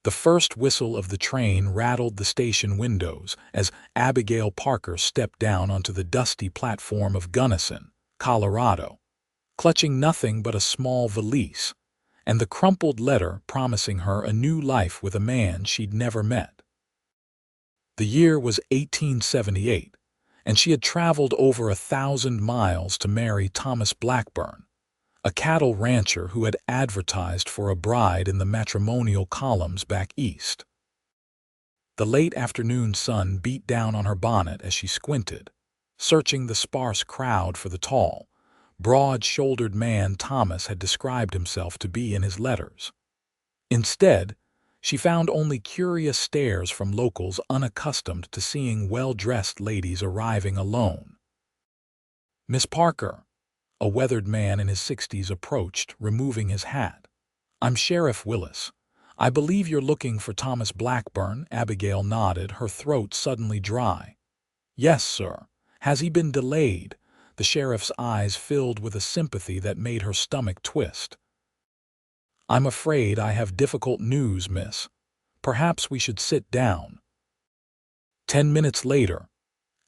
The first whistle of the train rattled the station windows as Abigail Parker stepped down onto the dusty platform of Gunnison, Colorado, clutching nothing but a small valise and the crumpled letter promising her a new life with a man she'd never met. The year was 1878, and she had traveled over 1,000 miles to marry Thomas Blackburn, a cattle rancher who had advertised for a bride in the matrimonial columns back east. The late afternoon sun beat down on her bonnet as she squinted, searching the sparse crowd for the tall, broad-shouldered man Thomas had described himself to be in his letters. Instead, she found only curious stares from locals unaccustomed to seeing well-dressed ladies arriving alone. "Miss Parker," a weathered man in his 60s approached, removing his hat. "I'm Sheriff Willis. I believe you're looking for Thomas Blackburn." Abigail nodded, her throat suddenly dry. "Yes, sir. Has he been delayed?" The sheriff's eyes filled with a sympathy that made her stomach twist. "I'm afraid I have difficult news, miss. Perhaps we should sit down." 10 minutes later,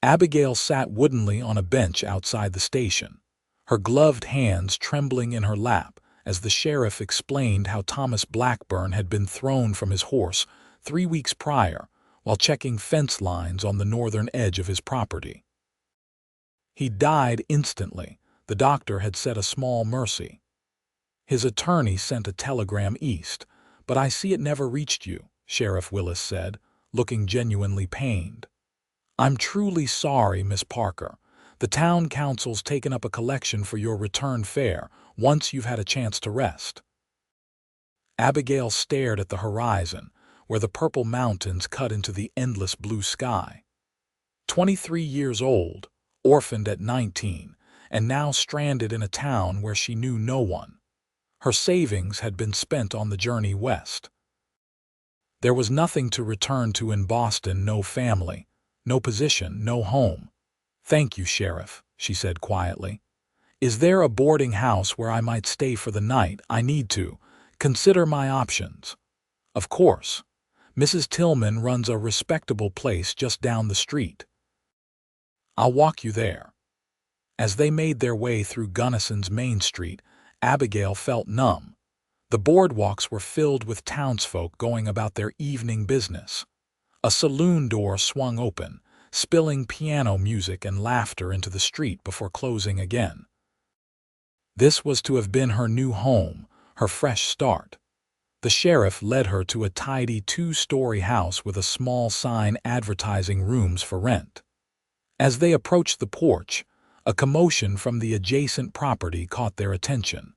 Abigail sat woodenly on a bench outside the station, her gloved hands trembling in her lap as the sheriff explained how Thomas Blackburn had been thrown from his horse 3 weeks prior while checking fence lines on the northern edge of his property. He died instantly. The doctor had said a small mercy. His attorney sent a telegram east, but I see it never reached you, Sheriff Willis said, looking genuinely pained. "I'm truly sorry, Miss Parker. The town council's taken up a collection for your return fare once you've had a chance to rest." Abigail stared at the horizon, where the purple mountains cut into the endless blue sky. 23 years old, orphaned at 19, and now stranded in a town where she knew no one. Her savings had been spent on the journey west. There was nothing to return to in Boston, no family, no position, no home. "Thank you, Sheriff," she said quietly. "Is there a boarding house where I might stay for the night? I need to consider my options." "Of course. Mrs. Tillman runs a respectable place just down the street. I'll walk you there." As they made their way through Gunnison's Main Street, Abigail felt numb. The boardwalks were filled with townsfolk going about their evening business. A saloon door swung open, spilling piano music and laughter into the street before closing again. This was to have been her new home, her fresh start. The sheriff led her to a tidy 2-story house with a small sign advertising rooms for rent. As they approached the porch, a commotion from the adjacent property caught their attention.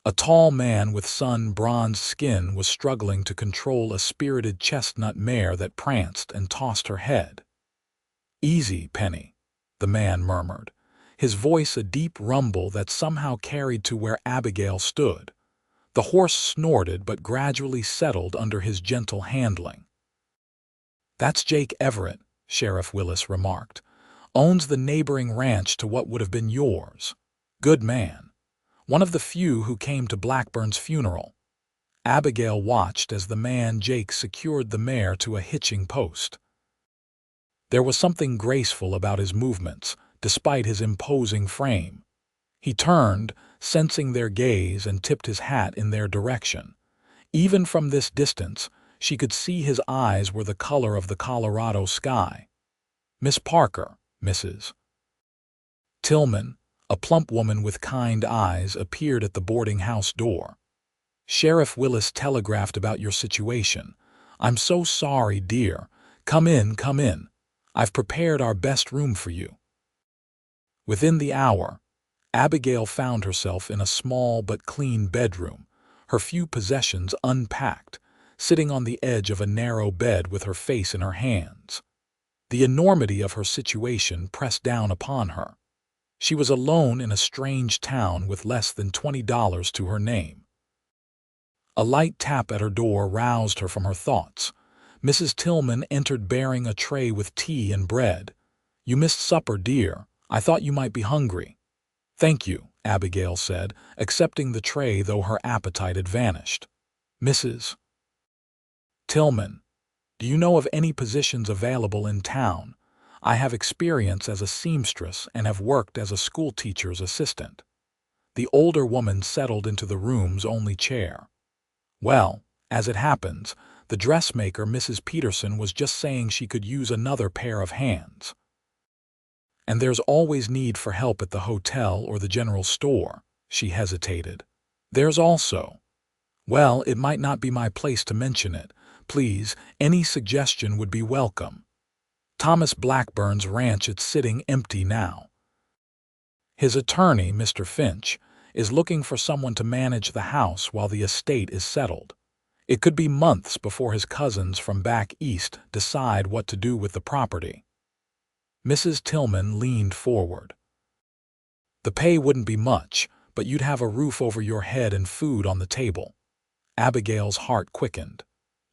A tall man with sun-bronzed skin was struggling to control a spirited chestnut mare that pranced and tossed her head. "Easy, Penny," the man murmured, his voice a deep rumble that somehow carried to where Abigail stood. The horse snorted but gradually settled under his gentle handling. "That's Jake Everett," Sheriff Willis remarked. "Owns the neighboring ranch to what would have been yours. Good man. One of the few who came to Blackburn's funeral." Abigail watched as the man Jake secured the mare to a hitching post. There was something graceful about his movements, despite his imposing frame. He turned, sensing their gaze, and tipped his hat in their direction. Even from this distance, she could see his eyes were the color of the Colorado sky. "Miss Parker, Mrs. Tillman," a plump woman with kind eyes, appeared at the boarding house door. "Sheriff Willis telegraphed about your situation. I'm so sorry, dear. Come in, come in. I've prepared our best room for you." Within the hour, Abigail found herself in a small but clean bedroom, her few possessions unpacked, sitting on the edge of a narrow bed with her face in her hands. The enormity of her situation pressed down upon her. She was alone in a strange town with less than $20 to her name. A light tap at her door roused her from her thoughts. Mrs. Tillman entered bearing a tray with tea and bread. "You missed supper, dear. I thought you might be hungry." "Thank you," Abigail said, accepting the tray though her appetite had vanished. "Mrs. Tillman, do you know of any positions available in town? I have experience as a seamstress and have worked as a school teacher's assistant. The older woman settled into the room's only chair. Well, as it happens, the dressmaker, Mrs. Peterson, was just saying she could use another pair of hands. And there's always need for help at the hotel or the general store. She hesitated. There's also. Well, it might not be my place to mention it. Please, any suggestion would be welcome. Thomas Blackburn's ranch is sitting empty now. His attorney, Mr. Finch, is looking for someone to manage the house while the estate is settled. It could be months before his cousins from back east decide what to do with the property. Mrs. Tillman leaned forward. The pay wouldn't be much, but you'd have a roof over your head and food on the table. Abigail's heart quickened.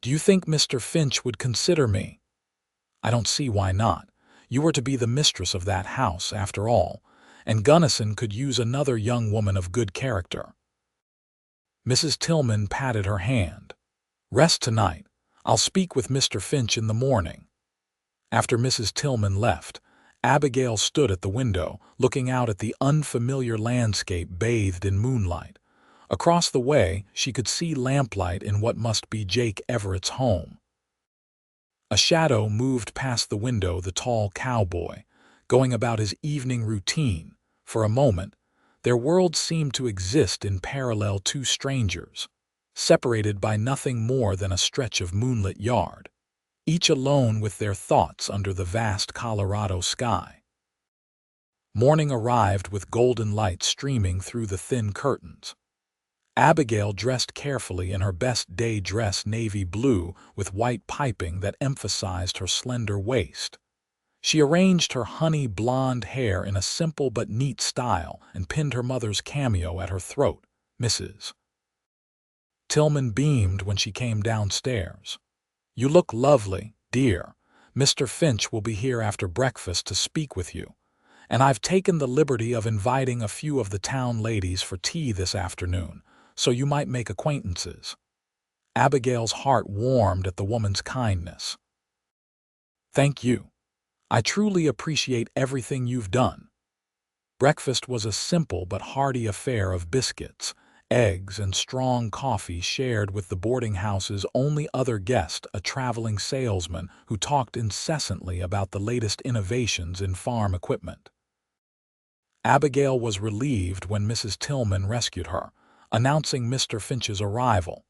Do you think Mr. Finch would consider me? I don't see why not. You were to be the mistress of that house, after all, and Gunnison could use another young woman of good character. Mrs. Tillman patted her hand. Rest tonight. I'll speak with Mr. Finch in the morning. After Mrs. Tillman left, Abigail stood at the window, looking out at the unfamiliar landscape bathed in moonlight. Across the way, she could see lamplight in what must be Jake Everett's home. A shadow moved past the window, the tall cowboy, going about his evening routine. For a moment, their worlds seemed to exist in parallel, two strangers, separated by nothing more than a stretch of moonlit yard, each alone with their thoughts under the vast Colorado sky. Morning arrived with golden light streaming through the thin curtains. Abigail dressed carefully in her best day dress, navy blue with white piping that emphasized her slender waist. She arranged her honey blonde hair in a simple but neat style and pinned her mother's cameo at her throat. Mrs. Tillman beamed when she came downstairs. You look lovely, dear. Mr. Finch will be here after breakfast to speak with you, and I've taken the liberty of inviting a few of the town ladies for tea this afternoon, so you might make acquaintances. Abigail's heart warmed at the woman's kindness. Thank you. I truly appreciate everything you've done. Breakfast was a simple but hearty affair of biscuits, eggs, and strong coffee shared with the boarding house's only other guest, a traveling salesman who talked incessantly about the latest innovations in farm equipment. Abigail was relieved when Mrs. Tillman rescued her, announcing Mr. Finch's arrival.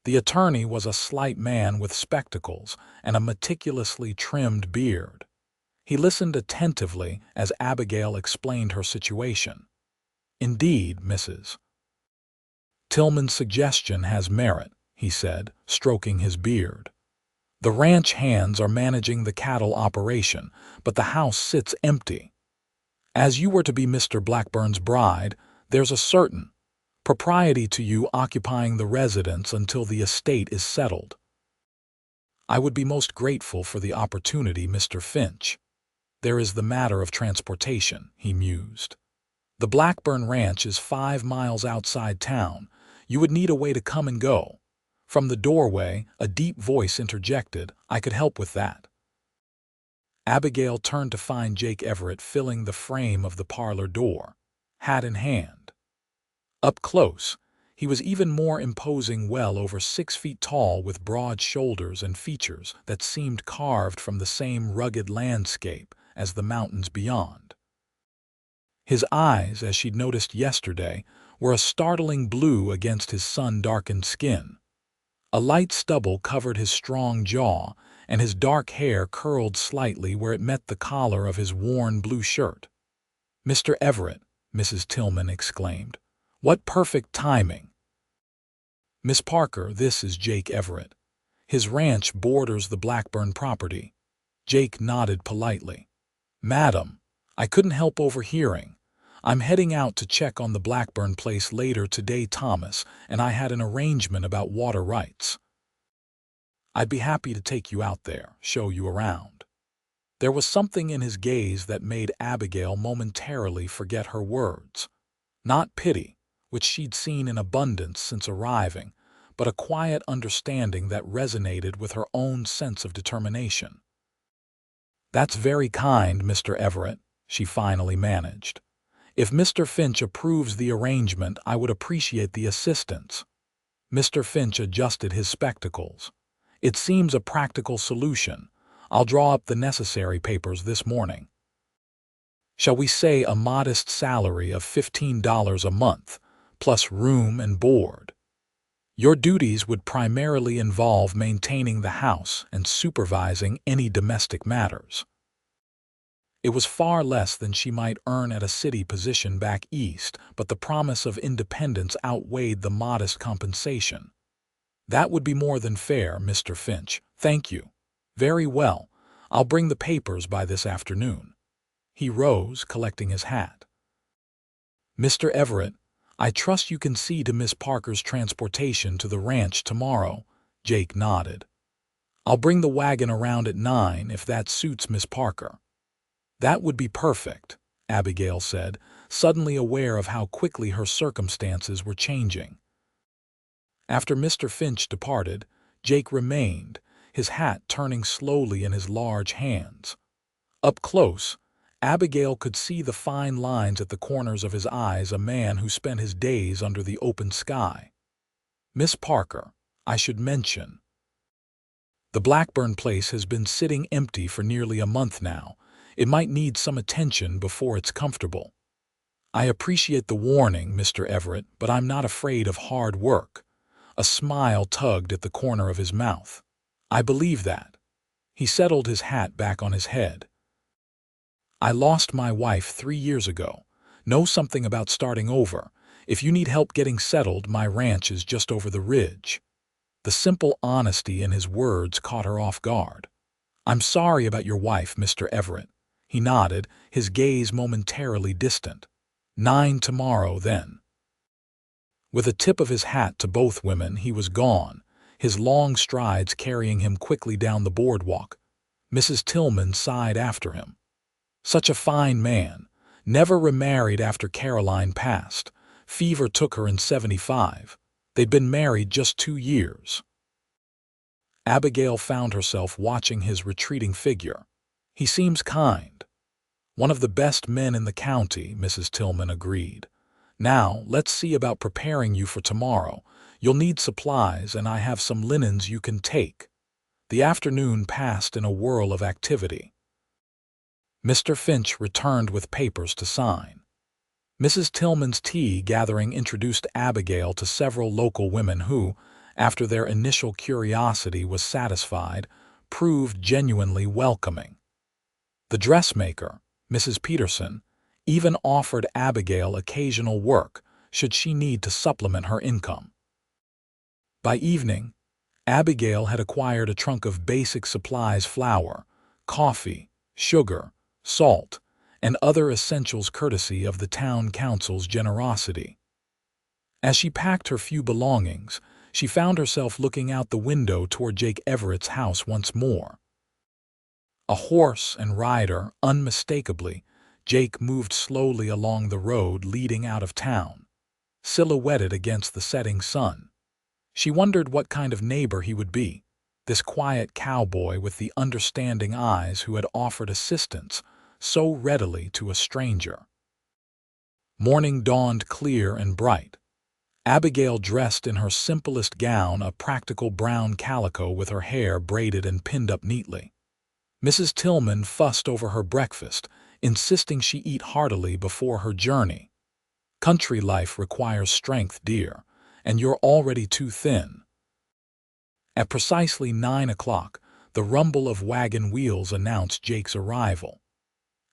The attorney was a slight man with spectacles and a meticulously trimmed beard. He listened attentively as Abigail explained her situation. Indeed, Mrs. Tillman's suggestion has merit, he said, stroking his beard. The ranch hands are managing the cattle operation, but the house sits empty. As you were to be Mr. Blackburn's bride, there's a certain propriety to you occupying the residence until the estate is settled. I would be most grateful for the opportunity, Mr. Finch. There is the matter of transportation, he mused. The Blackburn Ranch is 5 miles outside town. You would need a way to come and go. From the doorway, a deep voice interjected, I could help with that. Abigail turned to find Jake Everett filling the frame of the parlor door, hat in hand. Up close, he was even more imposing, well over 6 feet tall with broad shoulders and features that seemed carved from the same rugged landscape as the mountains beyond. His eyes, as she'd noticed yesterday, were a startling blue against his sun-darkened skin. A light stubble covered his strong jaw, and his dark hair curled slightly where it met the collar of his worn blue shirt. Mr. Everett, Mrs. Tillman exclaimed. What perfect timing! Miss Parker, this is Jake Everett. His ranch borders the Blackburn property. Jake nodded politely. Madam, I couldn't help overhearing. I'm heading out to check on the Blackburn place later today, Thomas, and I had an arrangement about water rights. I'd be happy to take you out there, show you around. There was something in his gaze that made Abigail momentarily forget her words. Not pity, which she'd seen in abundance since arriving, but a quiet understanding that resonated with her own sense of determination. "That's very kind, Mr. Everett," she finally managed. "If Mr. Finch approves the arrangement, I would appreciate the assistance." Mr. Finch adjusted his spectacles. "It seems a practical solution. I'll draw up the necessary papers this morning. Shall we say a modest salary of $15 a month, plus room and board? Your duties would primarily involve maintaining the house and supervising any domestic matters." It was far less than she might earn at a city position back east, but the promise of independence outweighed the modest compensation. "That would be more than fair, Mr. Finch. Thank you." "Very well. I'll bring the papers by this afternoon." He rose, collecting his hat. "Mr. Everett, I trust you can see to Miss Parker's transportation to the ranch tomorrow." Jake nodded. "I'll bring the wagon around at 9 if that suits Miss Parker." "That would be perfect," Abigail said, suddenly aware of how quickly her circumstances were changing. After Mr. Finch departed, Jake remained, his hat turning slowly in his large hands. Up close, Abigail could see the fine lines at the corners of his eyes, a man who spent his days under the open sky. "Miss Parker, I should mention. The Blackburn place has been sitting empty for nearly a month now. It might need some attention before it's comfortable. I appreciate the warning, Mr. Everett, but I'm not afraid of hard work." A smile tugged at the corner of his mouth. "I believe that." He settled his hat back on his head. "I lost my wife 3 years ago. Know something about starting over. If you need help getting settled, my ranch is just over the ridge." The simple honesty in his words caught her off guard. "I'm sorry about your wife, Mr. Everett." He nodded, his gaze momentarily distant. 9 tomorrow, then." With a tip of his hat to both women, he was gone, his long strides carrying him quickly down the boardwalk. Mrs. Tillman sighed after him. Such a fine man, never remarried after Caroline passed. Fever took her in 75. They'd been married just 2 years. Abigail found herself watching his retreating figure. "He seems kind." "One of the best men in the county," Mrs. Tillman agreed. "Now, let's see about preparing you for tomorrow. You'll need supplies, and I have some linens you can take." The afternoon passed in a whirl of activity. Mr. Finch returned with papers to sign. Mrs. Tillman's tea gathering introduced Abigail to several local women who, after their initial curiosity was satisfied, proved genuinely welcoming. The dressmaker, Mrs. Peterson, even offered Abigail occasional work should she need to supplement her income. By evening, Abigail had acquired a trunk of basic supplies: flour, coffee, sugar, salt, and other essentials courtesy of the town council's generosity. As she packed her few belongings, she found herself looking out the window toward Jake Everett's house once more. A horse and rider, unmistakably, Jake moved slowly along the road leading out of town, silhouetted against the setting sun. She wondered what kind of neighbor he would be, this quiet cowboy with the understanding eyes who had offered assistance so readily to a stranger. Morning dawned clear and bright. Abigail, dressed in her simplest gown, a practical brown calico with her hair braided and pinned up neatly. Mrs. Tillman fussed over her breakfast, insisting she eat heartily before her journey. "Country life requires strength, dear, and you're already too thin." At precisely 9 o'clock, the rumble of wagon wheels announced Jake's arrival.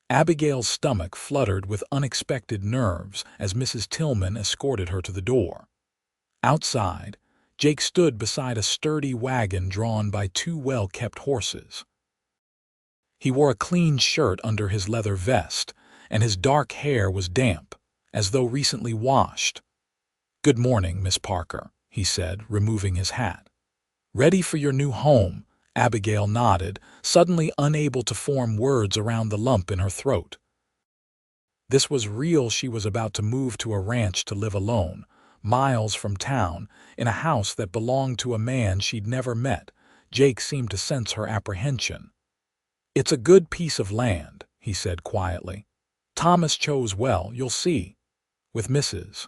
Abigail's stomach fluttered with unexpected nerves as Mrs. Tillman escorted her to the door. Outside, Jake stood beside a sturdy wagon drawn by 2 well-kept horses. He wore a clean shirt under his leather vest, and his dark hair was damp, as though recently washed. "Good morning, Miss Parker," he said, removing his hat. "Ready for your new home?" Abigail nodded, suddenly unable to form words around the lump in her throat. This was real. She was about to move to a ranch to live alone, miles from town, in a house that belonged to a man she'd never met. Jake seemed to sense her apprehension. "It's a good piece of land," he said quietly. "Thomas chose well, you'll see." With Mrs.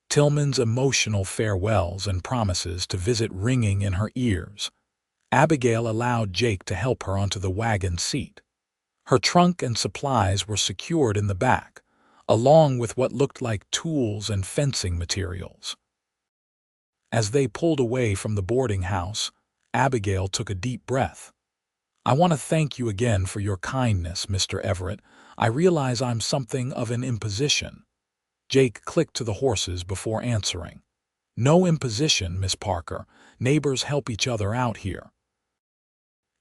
Tillman's emotional farewells and promises to visit ringing in her ears, Abigail allowed Jake to help her onto the wagon seat. Her trunk and supplies were secured in the back, along with what looked like tools and fencing materials. As they pulled away from the boarding house, Abigail took a deep breath. "I want to thank you again for your kindness, Mr. Everett. I realize I'm something of an imposition." Jake clicked to the horses before answering. "No imposition, Miss Parker. Neighbors help each other out here.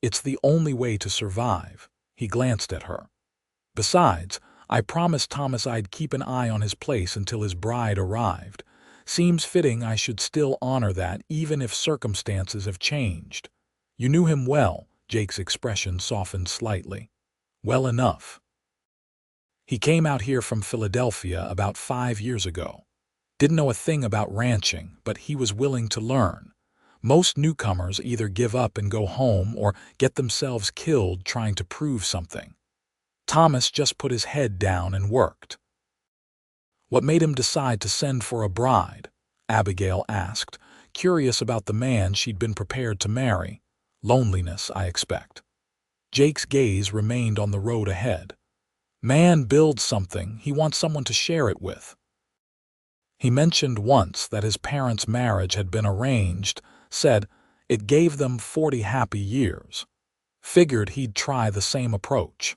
It's the only way to survive." He glanced at her. "Besides, I promised Thomas I'd keep an eye on his place until his bride arrived. Seems fitting I should still honor that, even if circumstances have changed." "You knew him well." Jake's expression softened slightly. "Well enough. He came out here from Philadelphia about 5 years ago. Didn't know a thing about ranching, but he was willing to learn. Most newcomers either give up and go home or get themselves killed trying to prove something. Thomas just put his head down and worked." "What made him decide to send for a bride?" Abigail asked, curious about the man she'd been prepared to marry. "Loneliness, I expect." Jake's gaze remained on the road ahead. "Man builds something, he wants someone to share it with." He mentioned once that his parents' marriage had been arranged, said it gave them 40 happy years. Figured he'd try the same approach.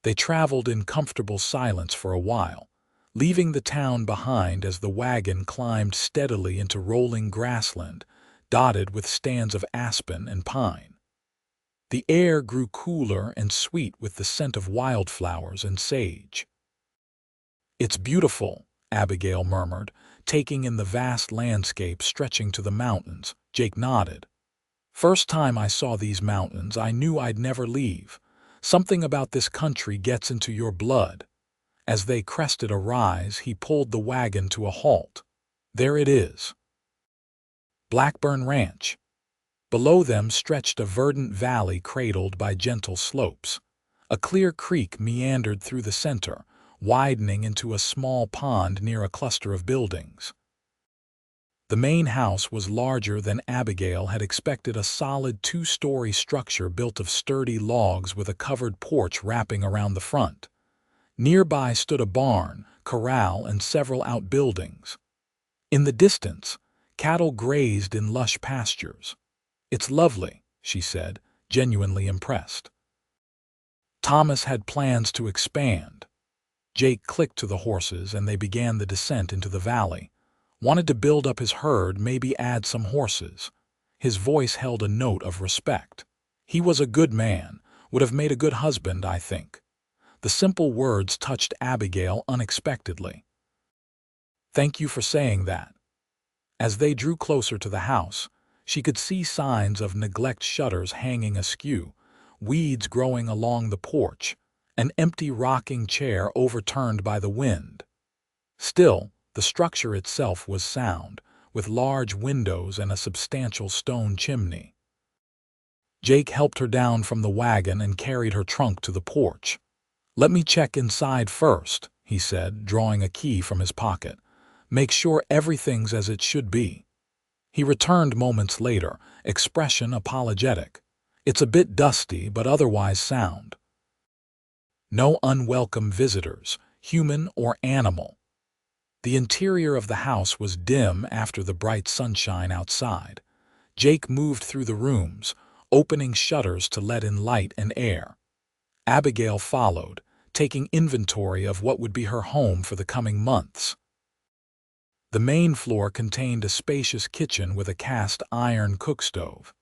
They traveled in comfortable silence for a while, leaving the town behind as the wagon climbed steadily into rolling grassland, dotted with stands of aspen and pine. The air grew cooler and sweet with the scent of wildflowers and sage. "It's beautiful," Abigail murmured, taking in the vast landscape stretching to the mountains. Jake nodded. "First time I saw these mountains, I knew I'd never leave. Something about this country gets into your blood." As they crested a rise, he pulled the wagon to a halt. "There it is. Blackburn Ranch." Below them stretched a verdant valley cradled by gentle slopes. A clear creek meandered through the center, widening into a small pond near a cluster of buildings. The main house was larger than Abigail had expected, a solid 2-story structure built of sturdy logs with a covered porch wrapping around the front. Nearby stood a barn, corral, and several outbuildings. In the distance, cattle grazed in lush pastures. "It's lovely," she said, genuinely impressed. Thomas had plans to expand. Jake clicked to the horses and they began the descent into the valley. "Wanted to build up his herd, maybe add some horses." His voice held a note of respect. "He was a good man, would have made a good husband, I think." The simple words touched Abigail unexpectedly. "Thank you for saying that." As they drew closer to the house, she could see signs of neglect, shutters hanging askew, weeds growing along the porch, an empty rocking chair overturned by the wind. Still, the structure itself was sound, with large windows and a substantial stone chimney. Jake helped her down from the wagon and carried her trunk to the porch. "Let me check inside first," he said, drawing a key from his pocket. "Make sure everything's as it should be." He returned moments later, expression apologetic. "It's a bit dusty, but otherwise sound. No unwelcome visitors, human or animal." The interior of the house was dim after the bright sunshine outside. Jake moved through the rooms, opening shutters to let in light and air. Abigail followed, taking inventory of what would be her home for the coming months. The main floor contained a spacious kitchen with a cast-iron cookstove,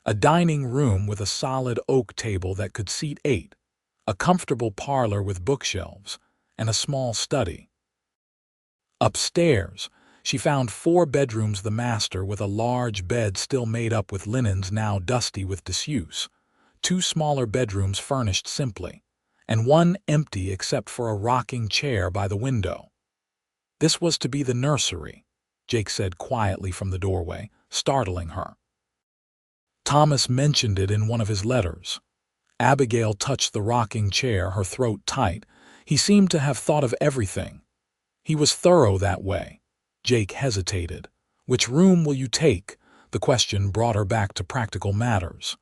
a dining room with a solid oak table that could seat 8, a comfortable parlor with bookshelves, and a small study. Upstairs, she found 4 bedrooms, the master with a large bed still made up with linens now dusty with disuse, 2 smaller bedrooms furnished simply, and 1 empty except for a rocking chair by the window. This was to be the nursery, Jake said quietly from the doorway, startling her. Thomas mentioned it in one of his letters. Abigail touched the rocking chair, her throat tight. He seemed to have thought of everything. He was thorough that way. Jake hesitated. Which room will you take? The question brought her back to practical matters.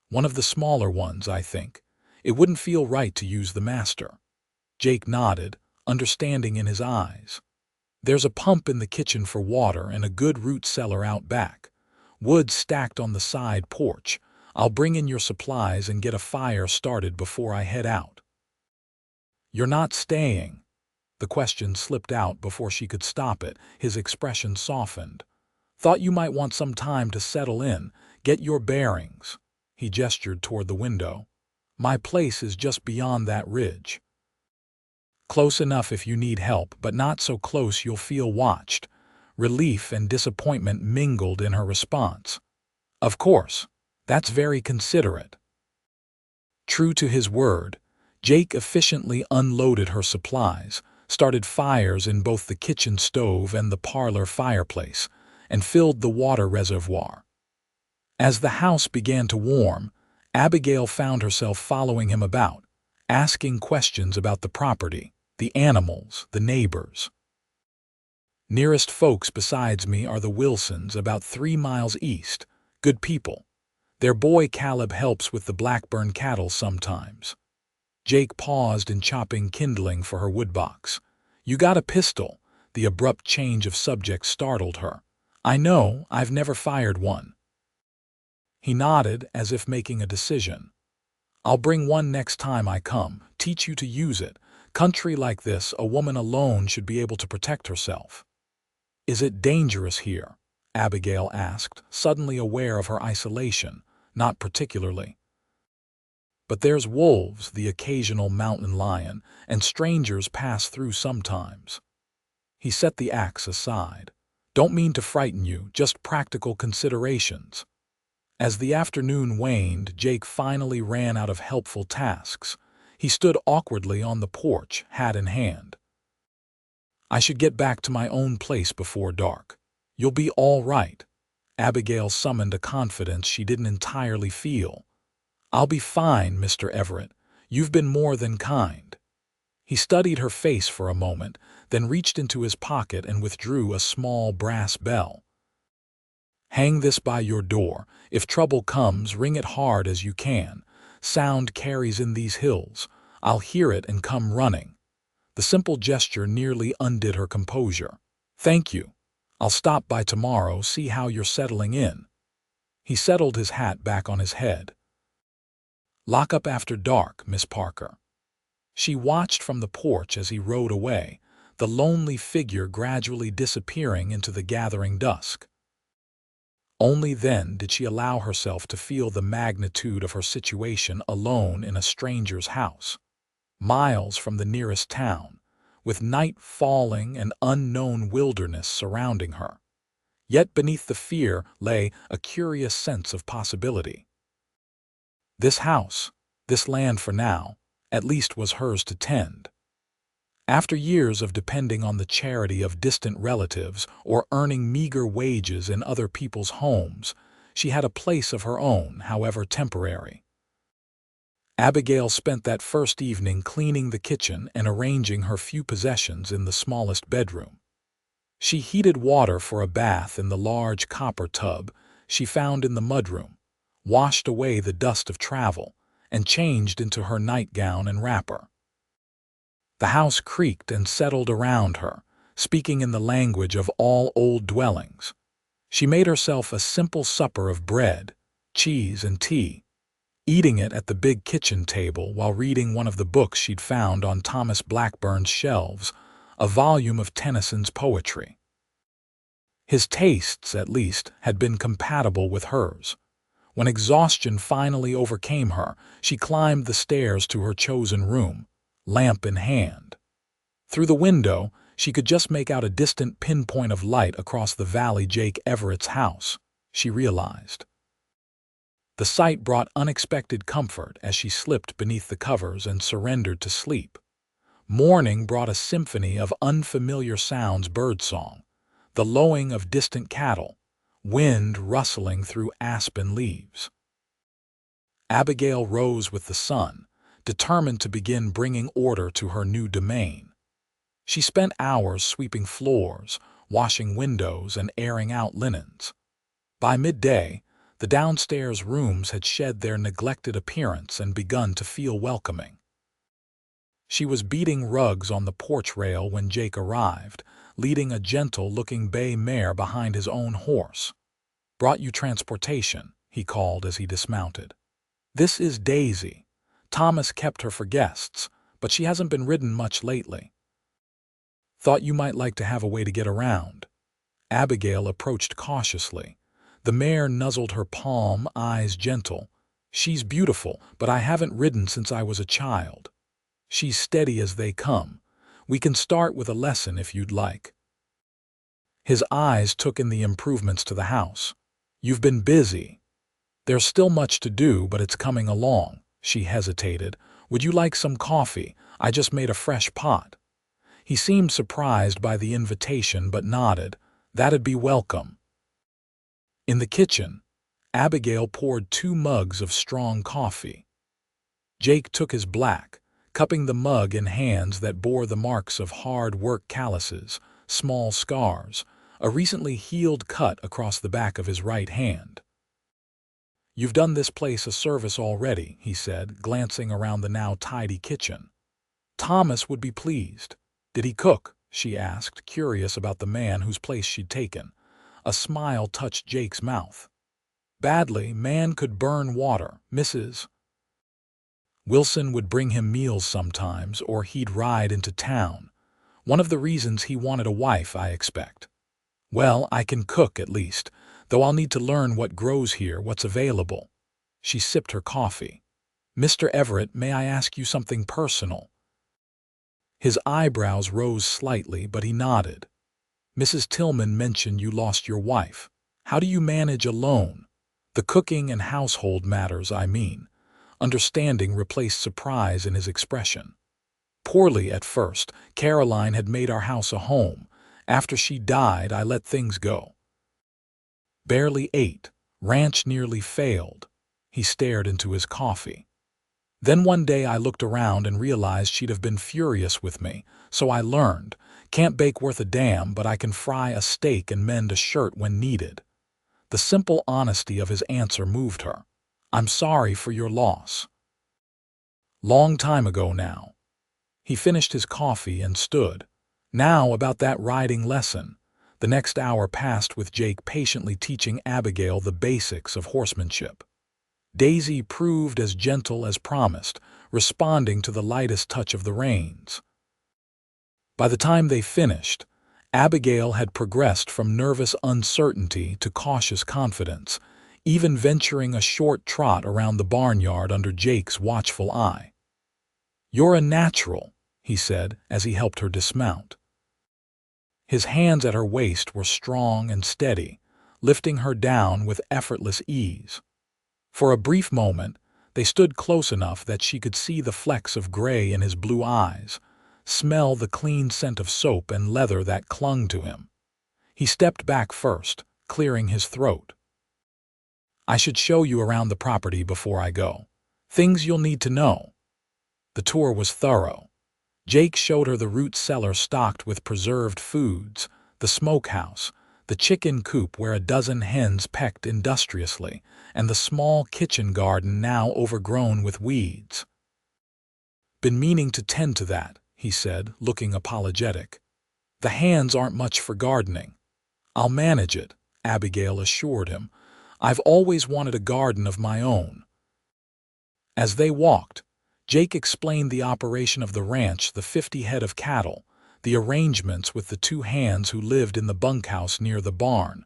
One of the smaller ones, I think. It wouldn't feel right to use the master. Jake nodded, understanding in his eyes. There's a pump in the kitchen for water and a good root cellar out back. Wood stacked on the side porch. I'll bring in your supplies and get a fire started before I head out. You're not staying? The question slipped out before she could stop it. His expression softened. Thought you might want some time to settle in, get your bearings. He gestured toward the window. My place is just beyond that ridge. Close enough if you need help, but not so close you'll feel watched. Relief and disappointment mingled in her response. Of course, that's very considerate. True to his word, Jake efficiently unloaded her supplies, started fires in both the kitchen stove and the parlor fireplace, and filled the water reservoir. As the house began to warm, Abigail found herself following him about, asking questions about the property, the animals, the neighbors. Nearest folks besides me are the Wilsons, about 3 miles east. Good people. Their boy Caleb helps with the Blackburn cattle sometimes. Jake paused in chopping kindling for her woodbox. You got a pistol? The abrupt change of subject startled her. I know, I've never fired one. He nodded as if making a decision. I'll bring one next time I come, teach you to use it. Country like this, a woman alone should be able to protect herself. Is it dangerous here? Abigail asked, suddenly aware of her isolation. Not particularly. But there's wolves, the occasional mountain lion, and strangers pass through sometimes. He set the axe aside. Don't mean to frighten you, just practical considerations. As the afternoon waned, Jake finally ran out of helpful tasks. He stood awkwardly on the porch, hat in hand. I should get back to my own place before dark. You'll be all right. Abigail summoned a confidence she didn't entirely feel. I'll be fine, Mr. Everett. You've been more than kind. He studied her face for a moment, then reached into his pocket and withdrew a small brass bell. Hang this by your door. If trouble comes, ring it hard as you can. Sound carries in these hills. I'll hear it and come running. The simple gesture nearly undid her composure. Thank you. I'll stop by tomorrow, see how you're settling in. He settled his hat back on his head. Lock up after dark, Miss Parker. She watched from the porch as he rode away, the lonely figure gradually disappearing into the gathering dusk. Only then did she allow herself to feel the magnitude of her situation alone in a stranger's house, miles from the nearest town, with night falling and unknown wilderness surrounding her. Yet beneath the fear lay a curious sense of possibility. This house, this land for now, at least was hers to tend. After years of depending on the charity of distant relatives or earning meager wages in other people's homes, she had a place of her own, however temporary. Abigail spent that first evening cleaning the kitchen and arranging her few possessions in the smallest bedroom. She heated water for a bath in the large copper tub she found in the mudroom, washed away the dust of travel, and changed into her nightgown and wrapper. The house creaked and settled around her, speaking in the language of all old dwellings. She made herself a simple supper of bread, cheese, and tea, eating it at the big kitchen table while reading one of the books she'd found on Thomas Blackburn's shelves, a volume of Tennyson's poetry. His tastes, at least, had been compatible with hers. When exhaustion finally overcame her, she climbed the stairs to her chosen room, lamp in hand. Through the window, she could just make out a distant pinpoint of light across the valley. Jake Everett's house, she realized. The sight brought unexpected comfort as she slipped beneath the covers and surrendered to sleep. Morning brought a symphony of unfamiliar sounds, birdsong, the lowing of distant cattle, wind rustling through aspen leaves. Abigail rose with the sun, determined to begin bringing order to her new domain. She spent hours sweeping floors, washing windows, and airing out linens. By midday, the downstairs rooms had shed their neglected appearance and begun to feel welcoming. She was beating rugs on the porch rail when Jake arrived, leading a gentle-looking bay mare behind his own horse. "Brought you transportation," he called as he dismounted. "This is Daisy. Thomas kept her for guests, but she hasn't been ridden much lately. Thought you might like to have a way to get around." Abigail approached cautiously. The mare nuzzled her palm, eyes gentle. "She's beautiful, but I haven't ridden since I was a child. She's steady as they come. We can start with a lesson if you'd like." His eyes took in the improvements to the house. "You've been busy." "There's still much to do, but it's coming along." She hesitated. "Would you like some coffee? I just made a fresh pot." He seemed surprised by the invitation but nodded. "That'd be welcome." In the kitchen, Abigail poured 2 mugs of strong coffee. Jake took his black, cupping the mug in hands that bore the marks of hard work, calluses, small scars, a recently healed cut across the back of his right hand. "You've done this place a service already," he said, glancing around the now tidy kitchen. "Thomas would be pleased." "Did he cook?" she asked, curious about the man whose place she'd taken. A smile touched Jake's mouth. "Badly. Man could burn water. Mrs. Wilson would bring him meals sometimes, or he'd ride into town. One of the reasons he wanted a wife, I expect." "Well, I can cook at least, though I'll need to learn what grows here, what's available." She sipped her coffee. "Mr. Everett, may I ask you something personal?" His eyebrows rose slightly, but he nodded. "Mrs. Tillman mentioned you lost your wife. How do you manage alone? The cooking and household matters, I mean." Understanding replaced surprise in his expression. "Poorly at first. Caroline had made our house a home. After she died, I let things go. Barely ate. Ranch nearly failed." He stared into his coffee. "Then one day I looked around and realized she'd have been furious with me, so I learned. Can't bake worth a damn, but I can fry a steak and mend a shirt when needed." The simple honesty of his answer moved her. "I'm sorry for your loss." "Long time ago now." He finished his coffee and stood. "Now about that riding lesson." The next hour passed with Jake patiently teaching Abigail the basics of horsemanship. Daisy proved as gentle as promised, responding to the lightest touch of the reins. By the time they finished, Abigail had progressed from nervous uncertainty to cautious confidence, even venturing a short trot around the barnyard under Jake's watchful eye. "You're a natural," he said as he helped her dismount. His hands at her waist were strong and steady, lifting her down with effortless ease. For a brief moment, they stood close enough that she could see the flecks of gray in his blue eyes, smell the clean scent of soap and leather that clung to him. He stepped back first, clearing his throat. "I should show you around the property before I go. Things you'll need to know." The tour was thorough. Jake showed her the root cellar stocked with preserved foods, the smokehouse, the chicken coop where a dozen hens pecked industriously, and the small kitchen garden now overgrown with weeds. "Been meaning to tend to that," he said, looking apologetic. "The hands aren't much for gardening." "I'll manage it," Abigail assured him. "I've always wanted a garden of my own." As they walked, Jake explained the operation of the ranch, the 50 head of cattle, the arrangements with the 2 hands who lived in the bunkhouse near the barn,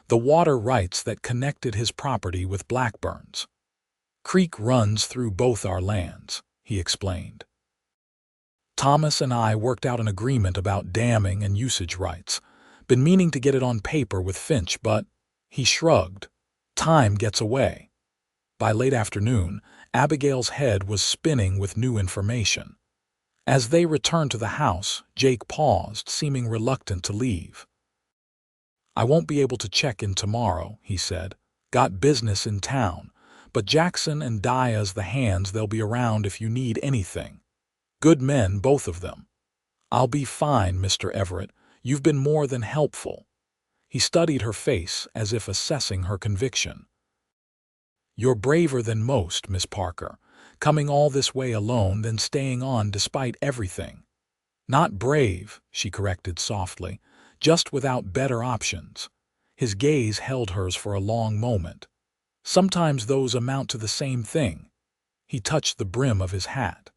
the water rights that connected his property with Blackburn's. "Creek runs through both our lands," he explained. "Thomas and I worked out an agreement about damming and usage rights. Been meaning to get it on paper with Finch, but," he shrugged, "time gets away." By late afternoon, Abigail's head was spinning with new information. As they returned to the house, Jake paused, seeming reluctant to leave. "I won't be able to check in tomorrow," he said. "Got business in town, but Jackson and Dia's the hands. They'll be around if you need anything. Good men, both of them." "I'll be fine, Mr. Everett. You've been more than helpful." He studied her face as if assessing her conviction. "You're braver than most, Miss Parker, coming all this way alone, then staying on despite everything." "Not brave," she corrected softly, "just without better options." His gaze held hers for a long moment. "Sometimes those amount to the same thing." He touched the brim of his hat.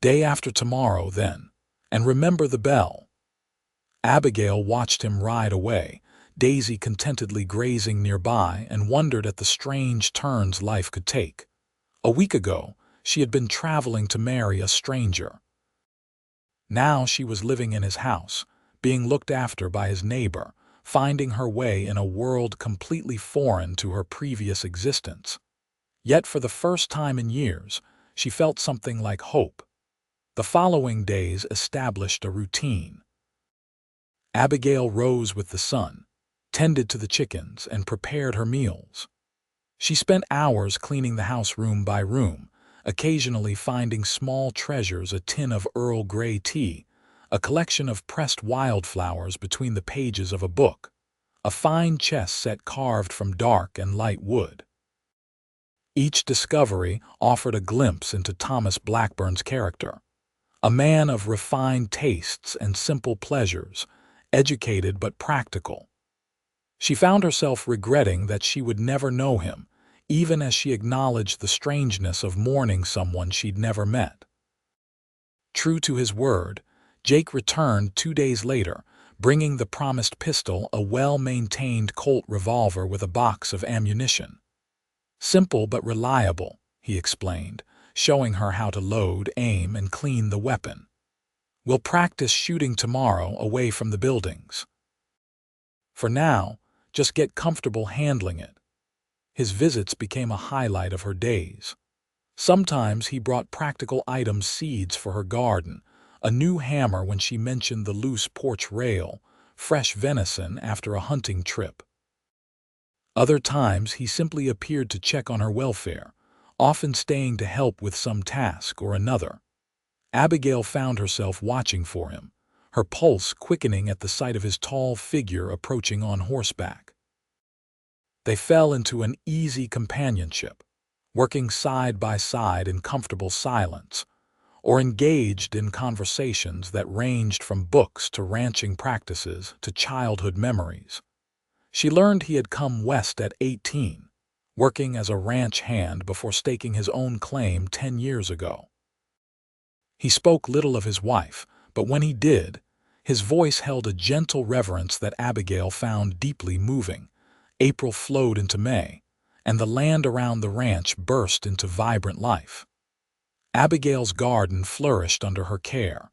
"Day after tomorrow, then. And remember the bell." Abigail watched him ride away, Daisy contentedly grazing nearby, and wondered at the strange turns life could take. A week ago, she had been traveling to marry a stranger. Now she was living in his house, being looked after by his neighbor, finding her way in a world completely foreign to her previous existence. Yet for the first time in years, she felt something like hope. The following days established a routine. Abigail rose with the sun, tended to the chickens, and prepared her meals. She spent hours cleaning the house room by room, occasionally finding small treasures: a tin of Earl Grey tea, a collection of pressed wildflowers between the pages of a book, a fine chess set carved from dark and light wood. Each discovery offered a glimpse into Thomas Blackburn's character, a man of refined tastes and simple pleasures, educated but practical. She found herself regretting that she would never know him, even as she acknowledged the strangeness of mourning someone she'd never met. True to his word, Jake returned 2 days later, bringing the promised pistol, a well-maintained Colt revolver with a box of ammunition. "Simple but reliable," he explained, showing her how to load, aim, and clean the weapon. "We'll practice shooting tomorrow away from the buildings. For now, just get comfortable handling it." His visits became a highlight of her days. Sometimes he brought practical items: seeds for her garden, a new hammer when she mentioned the loose porch rail, fresh venison after a hunting trip. Other times he simply appeared to check on her welfare, often staying to help with some task or another. Abigail found herself watching for him, her pulse quickening at the sight of his tall figure approaching on horseback. They fell into an easy companionship, working side by side in comfortable silence, or engaged in conversations that ranged from books to ranching practices to childhood memories. She learned he had come west at 18, working as a ranch hand before staking his own claim 10 years ago. He spoke little of his wife, but when he did, his voice held a gentle reverence that Abigail found deeply moving. April flowed into May, and the land around the ranch burst into vibrant life. Abigail's garden flourished under her care.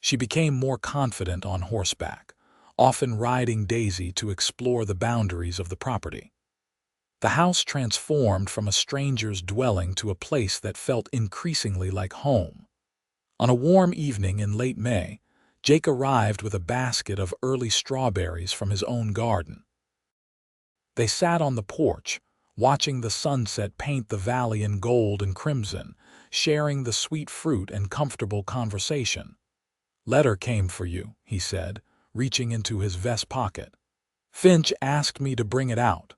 She became more confident on horseback, often riding Daisy to explore the boundaries of the property. The house transformed from a stranger's dwelling to a place that felt increasingly like home. On a warm evening in late May, Jake arrived with a basket of early strawberries from his own garden. They sat on the porch, watching the sunset paint the valley in gold and crimson, sharing the sweet fruit and comfortable conversation. "Letter came for you," he said, reaching into his vest pocket. "Finch asked me to bring it out."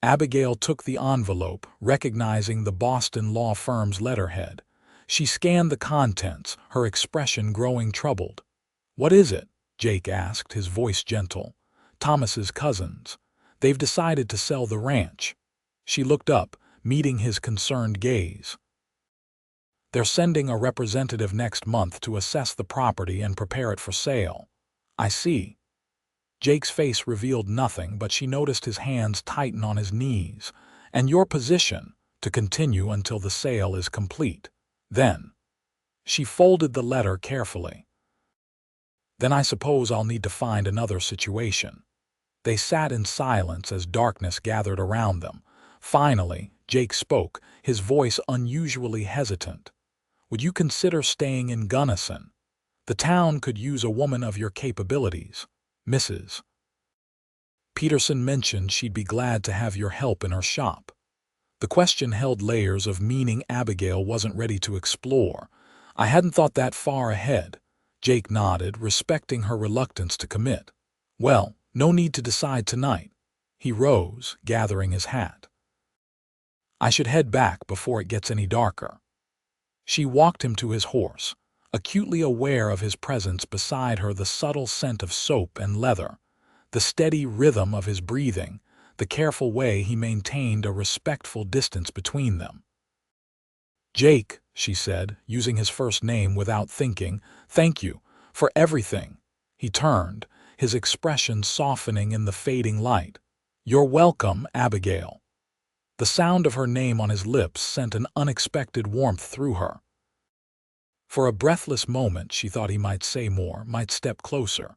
Abigail took the envelope, recognizing the Boston law firm's letterhead. She scanned the contents, her expression growing troubled. "What is it?" Jake asked, his voice gentle. "Thomas's cousins. They've decided to sell the ranch." She looked up, meeting his concerned gaze. "They're sending a representative next month to assess the property and prepare it for sale." "I see." Jake's face revealed nothing, but she noticed his hands tighten on his knees. "And your position, to continue until the sale is complete. Then." She folded the letter carefully. "Then I suppose I'll need to find another situation." They sat in silence as darkness gathered around them. Finally, Jake spoke, his voice unusually hesitant. Would you consider staying in Gunnison? The town could use a woman of your capabilities, Mrs. Peterson mentioned she'd be glad to have your help in her shop. The question held layers of meaning Abigail wasn't ready to explore. I hadn't thought that far ahead. Jake nodded, respecting her reluctance to commit. Well, no need to decide tonight. He rose, gathering his hat. I should head back before it gets any darker. She walked him to his horse, acutely aware of his presence beside her, the subtle scent of soap and leather, the steady rhythm of his breathing, the careful way he maintained a respectful distance between them. Jake, she said, using his first name without thinking, thank you for everything. He turned, his expression softening in the fading light. You're welcome, Abigail. The sound of her name on his lips sent an unexpected warmth through her. For a breathless moment she thought he might say more, might step closer.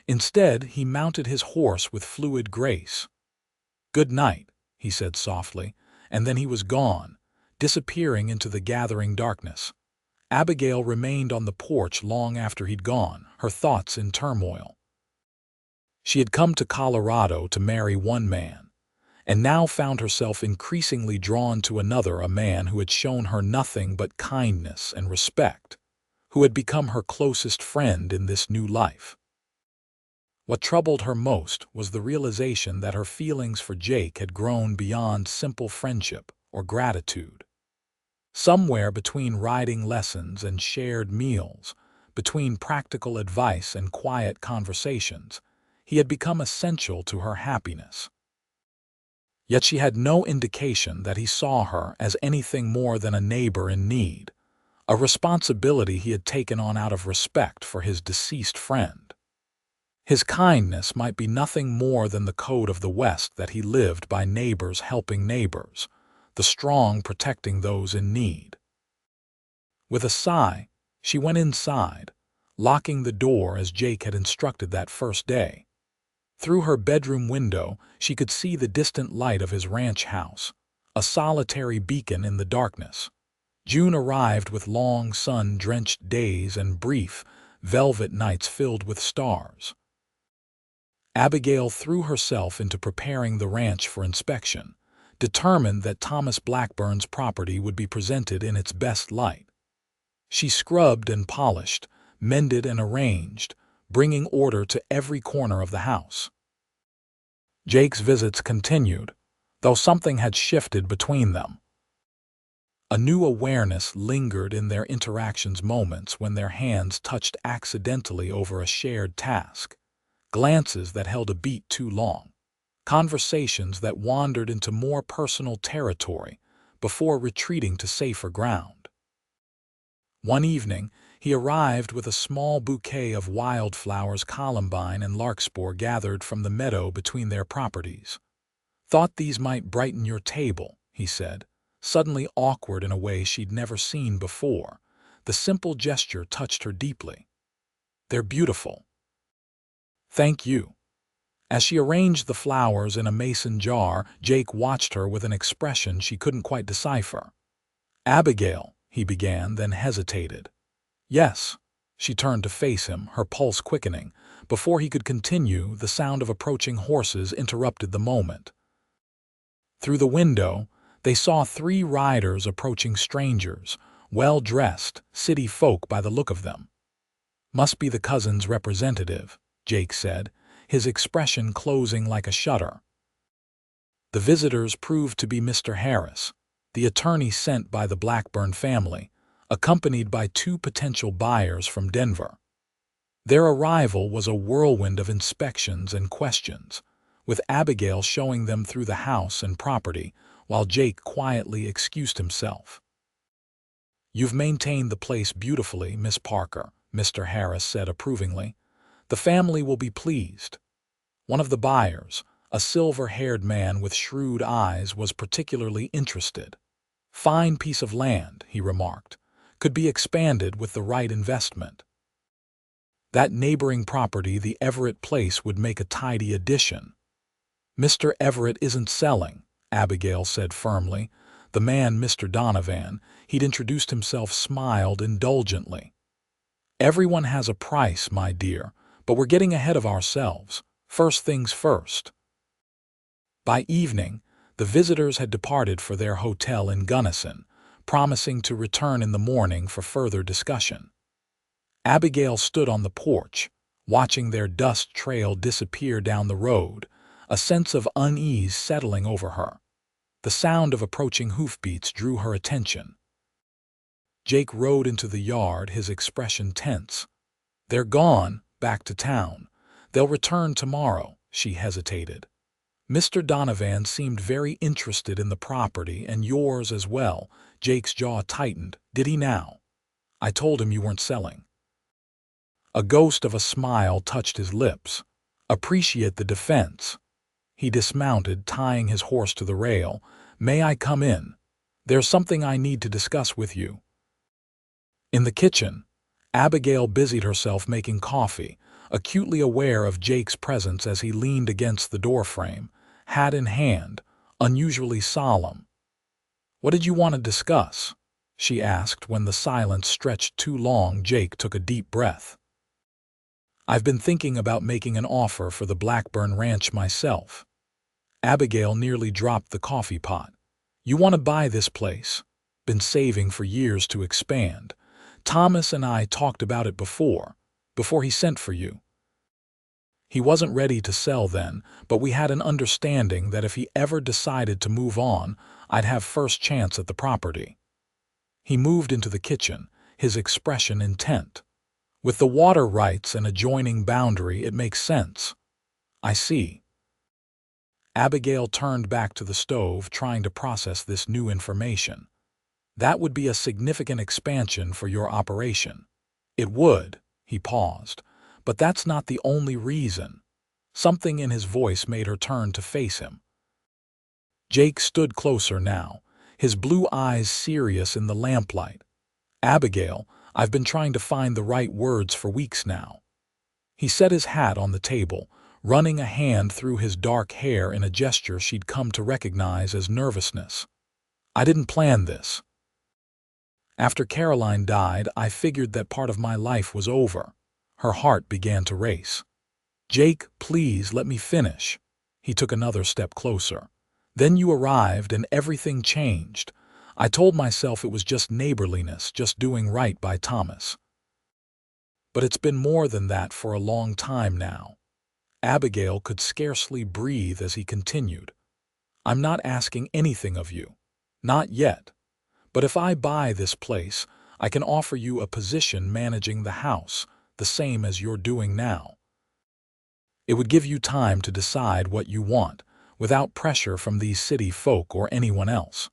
Instead, he mounted his horse with fluid grace. Good night, he said softly, and then he was gone, disappearing into the gathering darkness. Abigail remained on the porch long after he'd gone, her thoughts in turmoil. She had come to Colorado to marry one man, and now found herself increasingly drawn to another, a man who had shown her nothing but kindness and respect, who had become her closest friend in this new life. What troubled her most was the realization that her feelings for Jake had grown beyond simple friendship or gratitude. Somewhere between riding lessons and shared meals, between practical advice and quiet conversations, he had become essential to her happiness. Yet she had no indication that he saw her as anything more than a neighbor in need, a responsibility he had taken on out of respect for his deceased friend. His kindness might be nothing more than the code of the West that he lived by, neighbors helping neighbors, the strong protecting those in need. With a sigh, she went inside, locking the door as Jake had instructed that first day. Through her bedroom window, she could see the distant light of his ranch house, a solitary beacon in the darkness. June arrived with long sun-drenched days and brief, velvet nights filled with stars. Abigail threw herself into preparing the ranch for inspection, determined that Thomas Blackburn's property would be presented in its best light. She scrubbed and polished, mended and arranged, bringing order to every corner of the house. Jake's visits continued, though something had shifted between them. A new awareness lingered in their interactions, moments when their hands touched accidentally over a shared task, glances that held a beat too long, conversations that wandered into more personal territory before retreating to safer ground. One evening, he arrived with a small bouquet of wildflowers, columbine and larkspur, gathered from the meadow between their properties. Thought these might brighten your table, he said, suddenly awkward in a way she'd never seen before. The simple gesture touched her deeply. They're beautiful. Thank you. As she arranged the flowers in a mason jar, Jake watched her with an expression she couldn't quite decipher. Abigail, he began, then hesitated. Yes. She turned to face him, her pulse quickening. Before he could continue, the sound of approaching horses interrupted the moment. Through the window, they saw 3 riders approaching, strangers, well-dressed, city folk by the look of them. Must be the cousin's representative, Jake said, his expression closing like a shutter. The visitors proved to be Mr. Harris, the attorney sent by the Blackburn family, accompanied by 2 potential buyers from Denver. Their arrival was a whirlwind of inspections and questions, with Abigail showing them through the house and property, while Jake quietly excused himself. You've maintained the place beautifully, Miss Parker, Mr. Harris said approvingly. The family will be pleased. One of the buyers, a silver-haired man with shrewd eyes, was particularly interested. Fine piece of land, he remarked, could be expanded with the right investment. That neighboring property, the Everett place, would make a tidy addition. Mr. Everett isn't selling, Abigail said firmly. The man, Mr. Donovan, he'd introduced himself, smiled indulgently. "Everyone has a price, my dear, but we're getting ahead of ourselves. First things first." By evening, the visitors had departed for their hotel in Gunnison, promising to return in the morning for further discussion. Abigail stood on the porch, watching their dust trail disappear down the road, a sense of unease settling over her. The sound of approaching hoofbeats drew her attention. Jake rode into the yard, his expression tense. "They're gone, back to town. They'll return tomorrow," she hesitated. "Mr. Donovan seemed very interested in the property, and yours as well." Jake's jaw tightened. "Did he now?" "I told him you weren't selling." A ghost of a smile touched his lips. "Appreciate the defense." He dismounted, tying his horse to the rail. "May I come in? There's something I need to discuss with you." In the kitchen, Abigail busied herself making coffee, acutely aware of Jake's presence as he leaned against the doorframe, hat in hand, unusually solemn. "What did you want to discuss?" she asked. When the silence stretched too long, Jake took a deep breath. "I've been thinking about making an offer for the Blackburn ranch myself." Abigail nearly dropped the coffee pot. "You want to buy this place? Been saving for years to expand. Thomas and I talked about it before he sent for you. He wasn't ready to sell then, but we had an understanding that if he ever decided to move on, I'd have first chance at the property." He moved into the kitchen, his expression intent. "With the water rights and adjoining boundary, it makes sense." "I see." Abigail turned back to the stove, trying to process this new information. "That would be a significant expansion for your operation." "It would." He paused. "But that's not the only reason." Something in his voice made her turn to face him. Jake stood closer now, his blue eyes serious in the lamplight. "Abigail, I've been trying to find the right words for weeks now." He set his hat on the table, running a hand through his dark hair in a gesture she'd come to recognize as nervousness. "I didn't plan this. After Caroline died, I figured that part of my life was over." Her heart began to race. "Jake, please let me finish." He took another step closer. "Then you arrived and everything changed. I told myself it was just neighborliness, just doing right by Thomas. But it's been more than that for a long time now." Abigail could scarcely breathe as he continued. "I'm not asking anything of you. Not yet. But if I buy this place, I can offer you a position managing the house, the same as you're doing now. It would give you time to decide what you want, without pressure from these city folk or anyone else."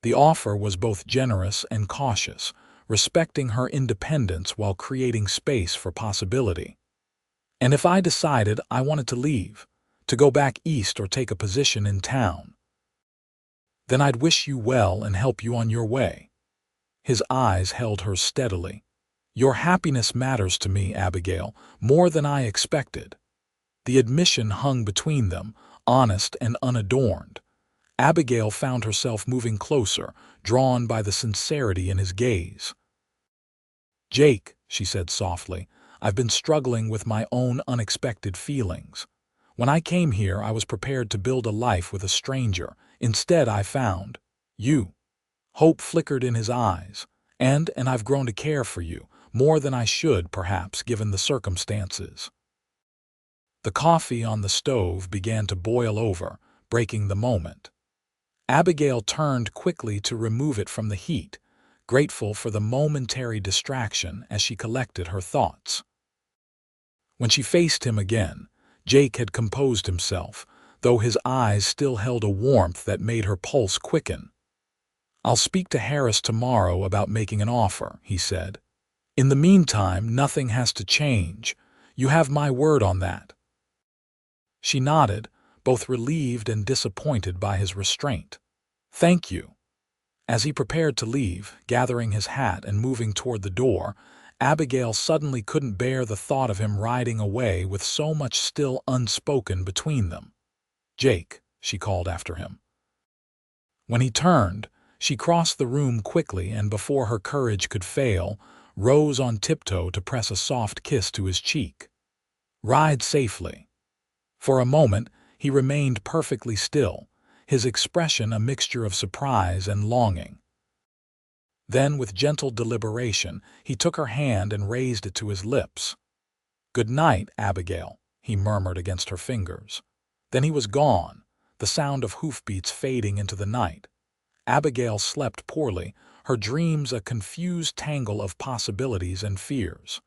The offer was both generous and cautious, respecting her independence while creating space for possibility. "And if I decided I wanted to leave, to go back east or take a position in town, then I'd wish you well and help you on your way." His eyes held hers steadily. "Your happiness matters to me, Abigail, more than I expected." The admission hung between them, honest and unadorned. Abigail found herself moving closer, drawn by the sincerity in his gaze. "Jake," she said softly, "I've been struggling with my own unexpected feelings. When I came here, I was prepared to build a life with a stranger. Instead, I found you." Hope flickered in his eyes. And I've grown to care for you, more than I should, perhaps, given the circumstances." The coffee on the stove began to boil over, breaking the moment. Abigail turned quickly to remove it from the heat, grateful for the momentary distraction as she collected her thoughts. When she faced him again, Jake had composed himself, though his eyes still held a warmth that made her pulse quicken. "I'll speak to Harris tomorrow about making an offer," he said. "In the meantime, nothing has to change. You have my word on that." She nodded, both relieved and disappointed by his restraint. "Thank you." As he prepared to leave, gathering his hat and moving toward the door, Abigail suddenly couldn't bear the thought of him riding away with so much still unspoken between them. "Jake," she called after him. When he turned, She crossed the room quickly and, before her courage could fail, rose on tiptoe to press a soft kiss to his cheek. "Ride safely." For a moment, he remained perfectly still, his expression a mixture of surprise and longing. Then, with gentle deliberation, he took her hand and raised it to his lips. "Good night, Abigail," he murmured against her fingers. Then he was gone, the sound of hoofbeats fading into the night. Abigail slept poorly, her dreams a confused tangle of possibilities and fears.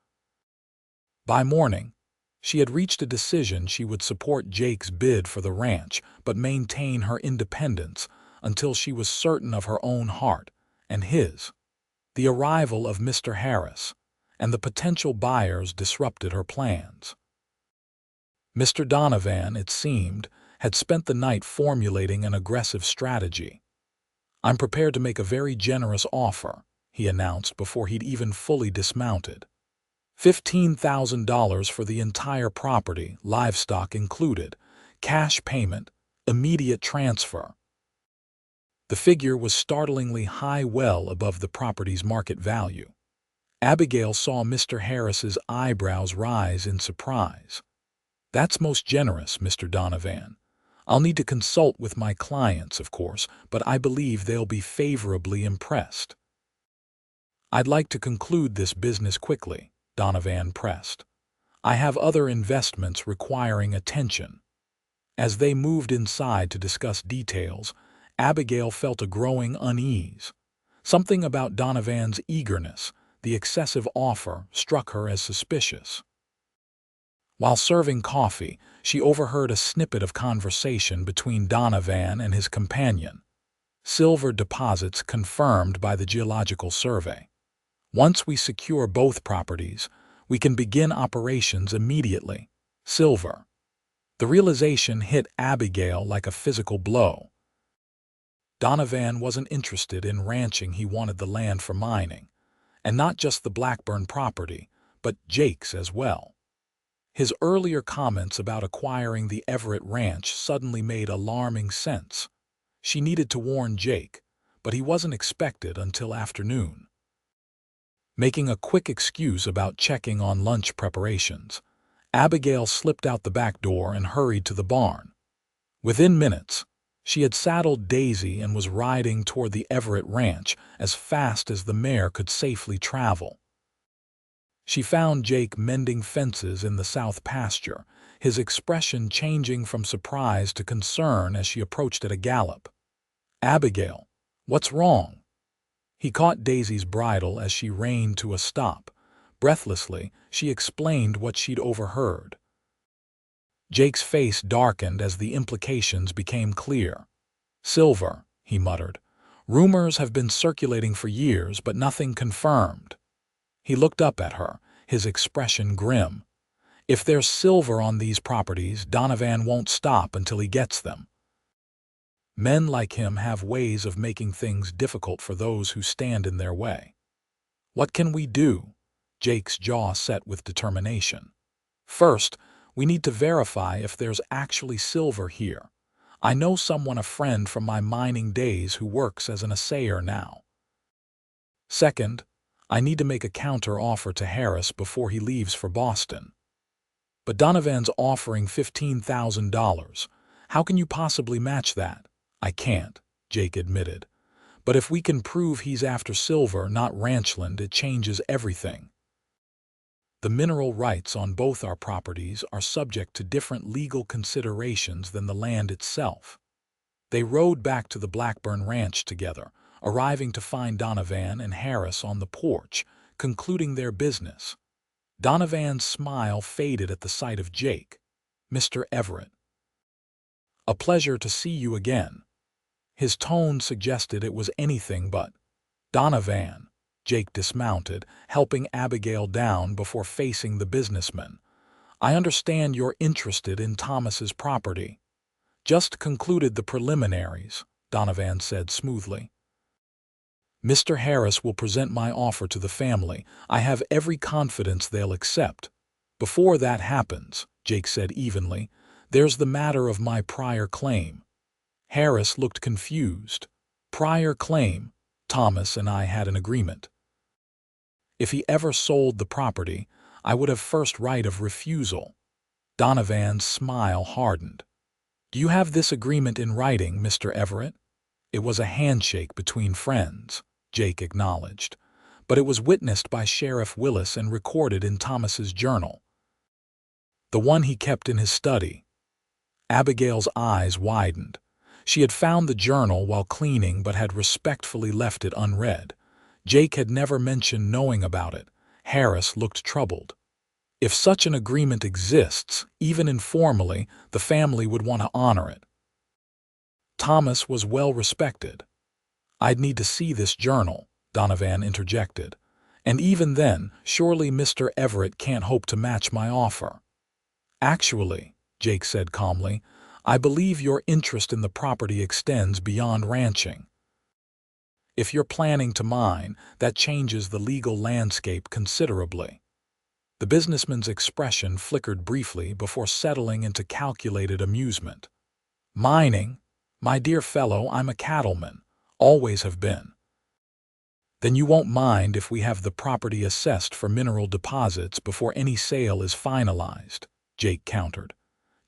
By morning, she had reached a decision. She would support Jake's bid for the ranch, but maintain her independence until she was certain of her own heart and his. The arrival of Mr. Harris and the potential buyers disrupted her plans. Mr. Donovan, it seemed, had spent the night formulating an aggressive strategy. "I'm prepared to make a very generous offer," he announced before he'd even fully dismounted. $15,000 for the entire property, livestock included, cash payment, immediate transfer. The figure was startlingly high, well above the property's market value. Abigail saw Mr. Harris's eyebrows rise in surprise. "That's most generous, Mr. Donovan. I'll need to consult with my clients, of course, but I believe they'll be favorably impressed." "I'd like to conclude this business quickly," Donovan pressed. "I have other investments requiring attention." As they moved inside to discuss details, Abigail felt a growing unease. Something about Donovan's eagerness, the excessive offer, struck her as suspicious. While serving coffee, she overheard a snippet of conversation between Donovan and his companion. "Silver deposits confirmed by the Geological Survey. Once we secure both properties, we can begin operations immediately. Silver." The realization hit Abigail like a physical blow. Donovan wasn't interested in ranching. He wanted the land for mining. And not just the Blackburn property, but Jake's as well. His earlier comments about acquiring the Everett ranch suddenly made alarming sense. She needed to warn Jake, but he wasn't expected until afternoon. Making a quick excuse about checking on lunch preparations, Abigail slipped out the back door and hurried to the barn. Within minutes, she had saddled Daisy and was riding toward the Everett ranch as fast as the mare could safely travel. She found Jake mending fences in the south pasture, his expression changing from surprise to concern as she approached at a gallop. "Abigail, what's wrong?" He caught Daisy's bridle as she reined to a stop. Breathlessly, she explained what she'd overheard. Jake's face darkened as the implications became clear. "Silver," he muttered. "Rumors have been circulating for years, but nothing confirmed." He looked up at her, his expression grim. "If there's silver on these properties, Donovan won't stop until he gets them. Men like him have ways of making things difficult for those who stand in their way." "What can we do?" Jake's jaw set with determination. "First, we need to verify if there's actually silver here. I know someone, a friend from my mining days, who works as an assayer now. Second, I need to make a counter-offer to Harris before he leaves for Boston." "But Donovan's offering $15,000. How can you possibly match that?" "I can't," Jake admitted. "But if we can prove he's after silver, not ranchland, it changes everything. The mineral rights on both our properties are subject to different legal considerations than the land itself." They rode back to the Blackburn ranch together, arriving to find Donovan and Harris on the porch, concluding their business. Donovan's smile faded at the sight of Jake. "Mr. Everett, a pleasure to see you again." His tone suggested it was anything but. "Donovan," Jake dismounted, helping Abigail down before facing the businessman. "I understand you're interested in Thomas's property." "Just concluded the preliminaries," Donovan said smoothly. "Mr. Harris will present my offer to the family. I have every confidence they'll accept. Before that happens," Jake said evenly, "there's the matter of my prior claim." Harris looked confused. Prior claim, Thomas and I had an agreement. If he ever sold the property, I would have first right of refusal. Donovan's smile hardened. Do you have this agreement in writing, Mr. Everett? It was a handshake between friends, Jake acknowledged, but it was witnessed by Sheriff Willis and recorded in Thomas's journal. The one he kept in his study. Abigail's eyes widened. She had found the journal while cleaning but had respectfully left it unread. Jake had never mentioned knowing about it. Harris looked troubled. If such an agreement exists, even informally, the family would want to honor it. Thomas was well respected. I'd need to see this journal, Donovan interjected. And even then, surely Mr. Everett can't hope to match my offer. Actually, Jake said calmly, I believe your interest in the property extends beyond ranching. If you're planning to mine, that changes the legal landscape considerably. The businessman's expression flickered briefly before settling into calculated amusement. Mining? My dear fellow, I'm a cattleman. Always have been. Then you won't mind if we have the property assessed for mineral deposits before any sale is finalized, Jake countered,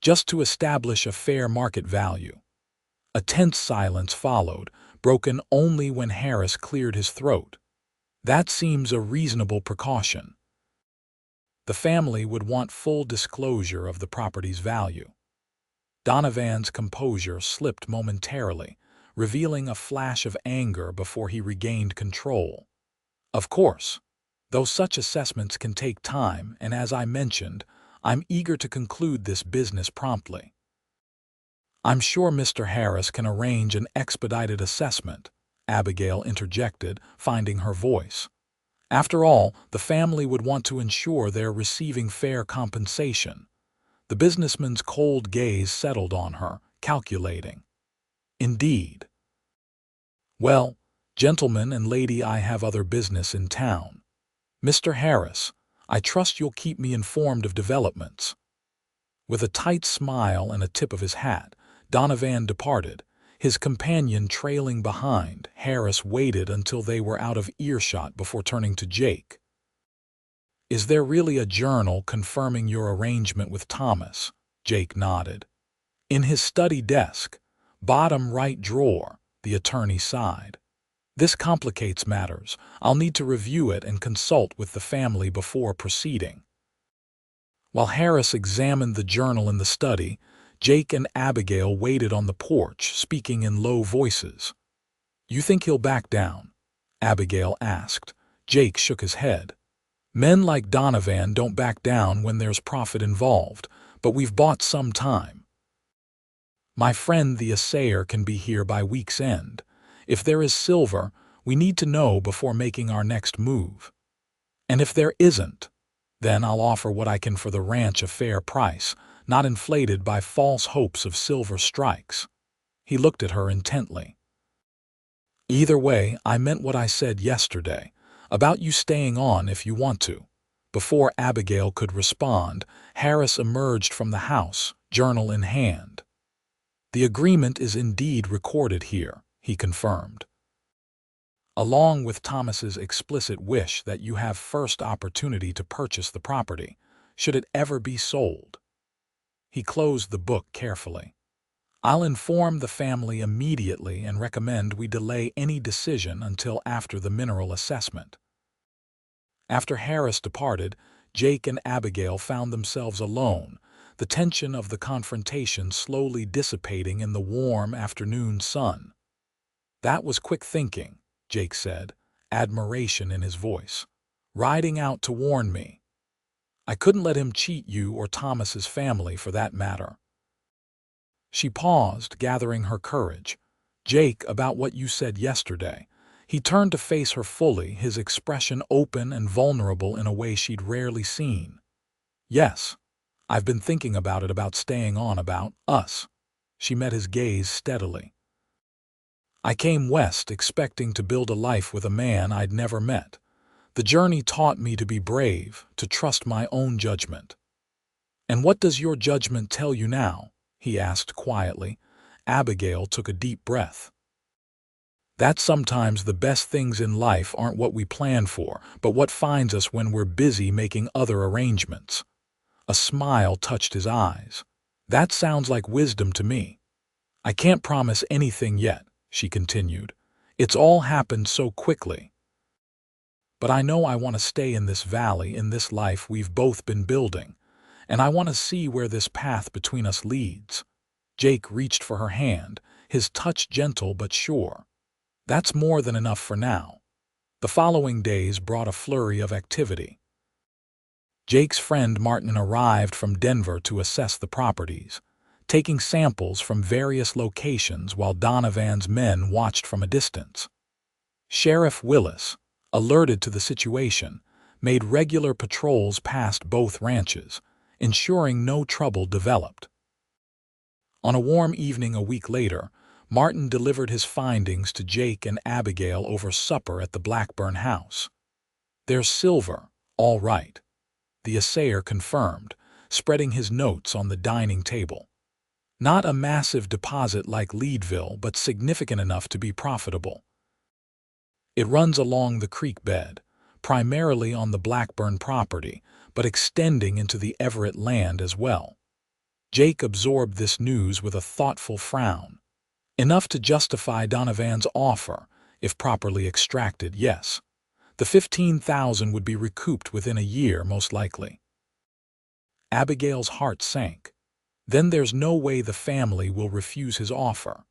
just to establish a fair market value. A tense silence followed, broken only when Harris cleared his throat. That seems a reasonable precaution. The family would want full disclosure of the property's value. Donovan's composure slipped momentarily, revealing a flash of anger before he regained control. Of course, though such assessments can take time, and as I mentioned, I'm eager to conclude this business promptly. I'm sure Mr. Harris can arrange an expedited assessment, Abigail interjected, finding her voice. After all, the family would want to ensure they're receiving fair compensation. The businessman's cold gaze settled on her, calculating. Indeed. Well, gentlemen and lady, I have other business in town. Mr. Harris, I trust you'll keep me informed of developments. With a tight smile and a tip of his hat, Donovan departed, his companion trailing behind. Harris waited until they were out of earshot before turning to Jake. Is there really a journal confirming your arrangement with Thomas? Jake nodded. In his study desk, bottom right drawer, the attorney sighed. This complicates matters. I'll need to review it and consult with the family before proceeding. While Harris examined the journal in the study, Jake and Abigail waited on the porch, speaking in low voices. You think he'll back down? Abigail asked. Jake shook his head. Men like Donovan don't back down when there's profit involved, but we've bought some time. My friend the assayer can be here by week's end. If there is silver, we need to know before making our next move. And if there isn't, then I'll offer what I can for the ranch a fair price, not inflated by false hopes of silver strikes. He looked at her intently. Either way, I meant what I said yesterday, about you staying on if you want to. Before Abigail could respond, Harris emerged from the house, journal in hand. The agreement is indeed recorded here, he confirmed. Along with Thomas's explicit wish that you have first opportunity to purchase the property, should it ever be sold. He closed the book carefully. I'll inform the family immediately and recommend we delay any decision until after the mineral assessment. After Harris departed, Jake and Abigail found themselves alone, the tension of the confrontation slowly dissipating in the warm afternoon sun. That was quick thinking, Jake said, admiration in his voice. Riding out to warn me. I couldn't let him cheat you or Thomas's family for that matter. She paused, gathering her courage. Jake, about what you said yesterday. He turned to face her fully, his expression open and vulnerable in a way she'd rarely seen. Yes, I've been thinking about staying on, about us. She met his gaze steadily. I came west expecting to build a life with a man I'd never met. The journey taught me to be brave, to trust my own judgment. And what does your judgment tell you now? He asked quietly. Abigail took a deep breath. That sometimes the best things in life aren't what we plan for, but what finds us when we're busy making other arrangements. A smile touched his eyes. That sounds like wisdom to me. I can't promise anything yet, she continued. It's all happened so quickly. But I know I want to stay in this valley, in this life we've both been building, and I want to see where this path between us leads. Jake reached for her hand, his touch gentle but sure. That's more than enough for now. The following days brought a flurry of activity. Jake's friend Martin arrived from Denver to assess the properties, taking samples from various locations while Donovan's men watched from a distance. Sheriff Willis, alerted to the situation, made regular patrols past both ranches, ensuring no trouble developed. On a warm evening a week later, Martin delivered his findings to Jake and Abigail over supper at the Blackburn house. "There's silver, all right," the assayer confirmed, spreading his notes on the dining table. "Not a massive deposit like Leadville, but significant enough to be profitable. It runs along the creek bed, primarily on the Blackburn property, but extending into the Everett land as well." Jake absorbed this news with a thoughtful frown. Enough to justify Donovan's offer, if properly extracted, yes. The $15,000 would be recouped within a year, most likely. Abigail's heart sank. Then there's no way the family will refuse his offer.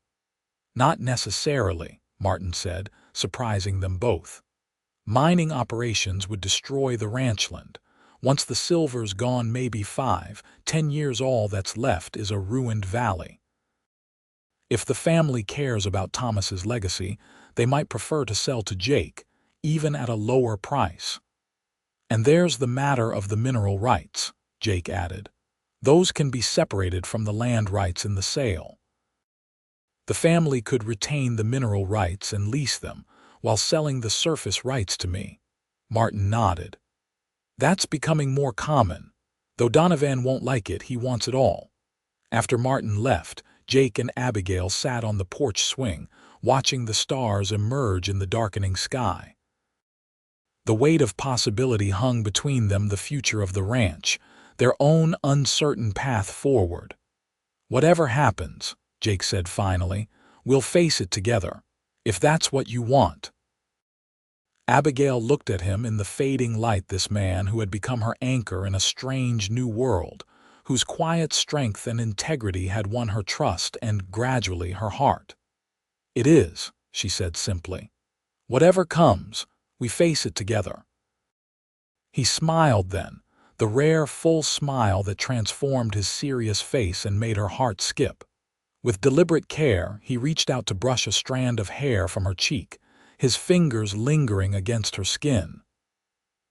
"Not necessarily," Martin said, surprising them both. "Mining operations would destroy the ranchland. Once the silver's gone, maybe 5-10 years, all that's left is a ruined valley. If the family cares about Thomas's legacy, they might prefer to sell to Jake, even at a lower price. And there's the matter of the mineral rights," Jake added. "Those can be separated from the land rights in the sale. The family could retain the mineral rights and lease them, while selling the surface rights to me." Martin nodded. "That's becoming more common. Though Donovan won't like it, he wants it all." After Martin left, Jake and Abigail sat on the porch swing, watching the stars emerge in the darkening sky. The weight of possibility hung between them, the future of the ranch, their own uncertain path forward. "Whatever happens," Jake said finally, "we'll face it together, if that's what you want." Abigail looked at him in the fading light, this man who had become her anchor in a strange new world, whose quiet strength and integrity had won her trust and, gradually, her heart. "It is," she said simply. "Whatever comes, we face it together." He smiled then, the rare, full smile that transformed his serious face and made her heart skip. With deliberate care, he reached out to brush a strand of hair from her cheek, his fingers lingering against her skin.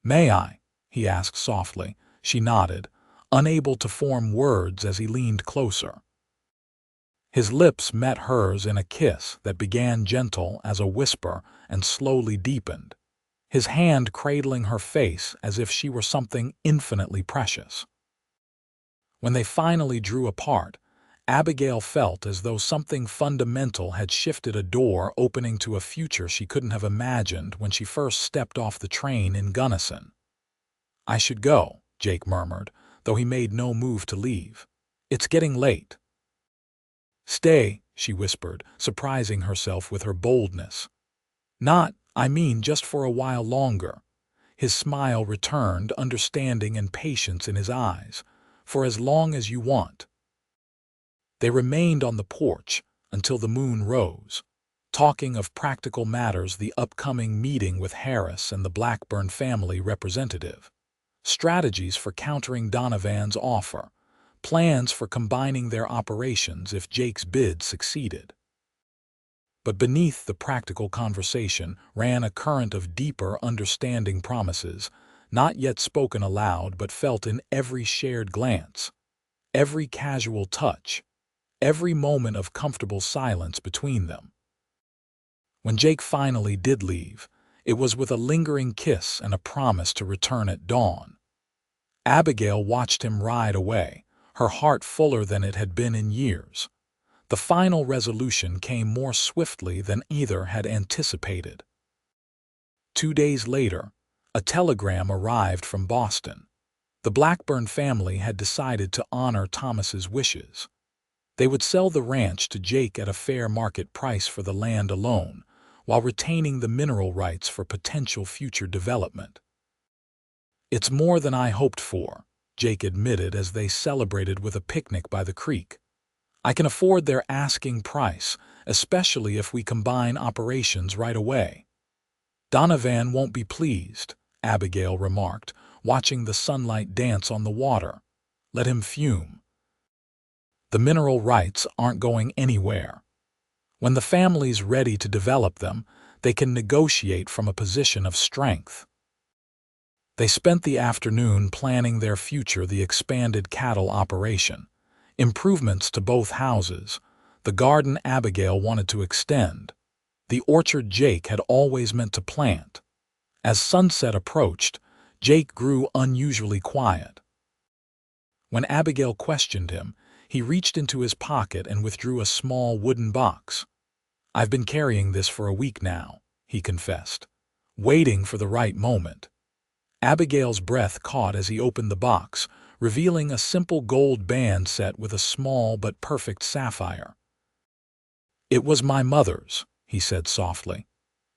"May I?" he asked softly. She nodded, unable to form words as he leaned closer. His lips met hers in a kiss that began gentle as a whisper and slowly deepened, his hand cradling her face as if she were something infinitely precious. When they finally drew apart, Abigail felt as though something fundamental had shifted, a door opening to a future she couldn't have imagined when she first stepped off the train in Gunnison. "I should go," Jake murmured, though he made no move to leave. "It's getting late." "Stay," she whispered, surprising herself with her boldness. I mean just for a while longer." His smile returned, understanding and patience in his eyes. "For as long as you want." They remained on the porch until the moon rose, talking of practical matters, the upcoming meeting with Harris and the Blackburn family representative, strategies for countering Donovan's offer, plans for combining their operations if Jake's bid succeeded. But beneath the practical conversation ran a current of deeper understanding, promises, not yet spoken aloud but felt in every shared glance, every casual touch, every moment of comfortable silence between them. When Jake finally did leave, it was with a lingering kiss and a promise to return at dawn. Abigail watched him ride away, her heart fuller than it had been in years. The final resolution came more swiftly than either had anticipated. 2 days later, a telegram arrived from Boston. The Blackburn family had decided to honor Thomas's wishes. They would sell the ranch to Jake at a fair market price for the land alone, while retaining the mineral rights for potential future development. "It's more than I hoped for," Jake admitted as they celebrated with a picnic by the creek. "I can afford their asking price, especially if we combine operations right away." "Donovan won't be pleased," Abigail remarked, watching the sunlight dance on the water. "Let him fume. The mineral rights aren't going anywhere. When the family's ready to develop them, they can negotiate from a position of strength." They spent the afternoon planning their future: the expanded cattle operation, improvements to both houses, the garden Abigail wanted to extend, the orchard Jake had always meant to plant. As sunset approached, Jake grew unusually quiet. When Abigail questioned him, he reached into his pocket and withdrew a small wooden box. "I've been carrying this for a week now," he confessed, waiting for the right moment. Abigail's breath caught as he opened the box, revealing a simple gold band set with a small but perfect sapphire. "It was my mother's," he said softly.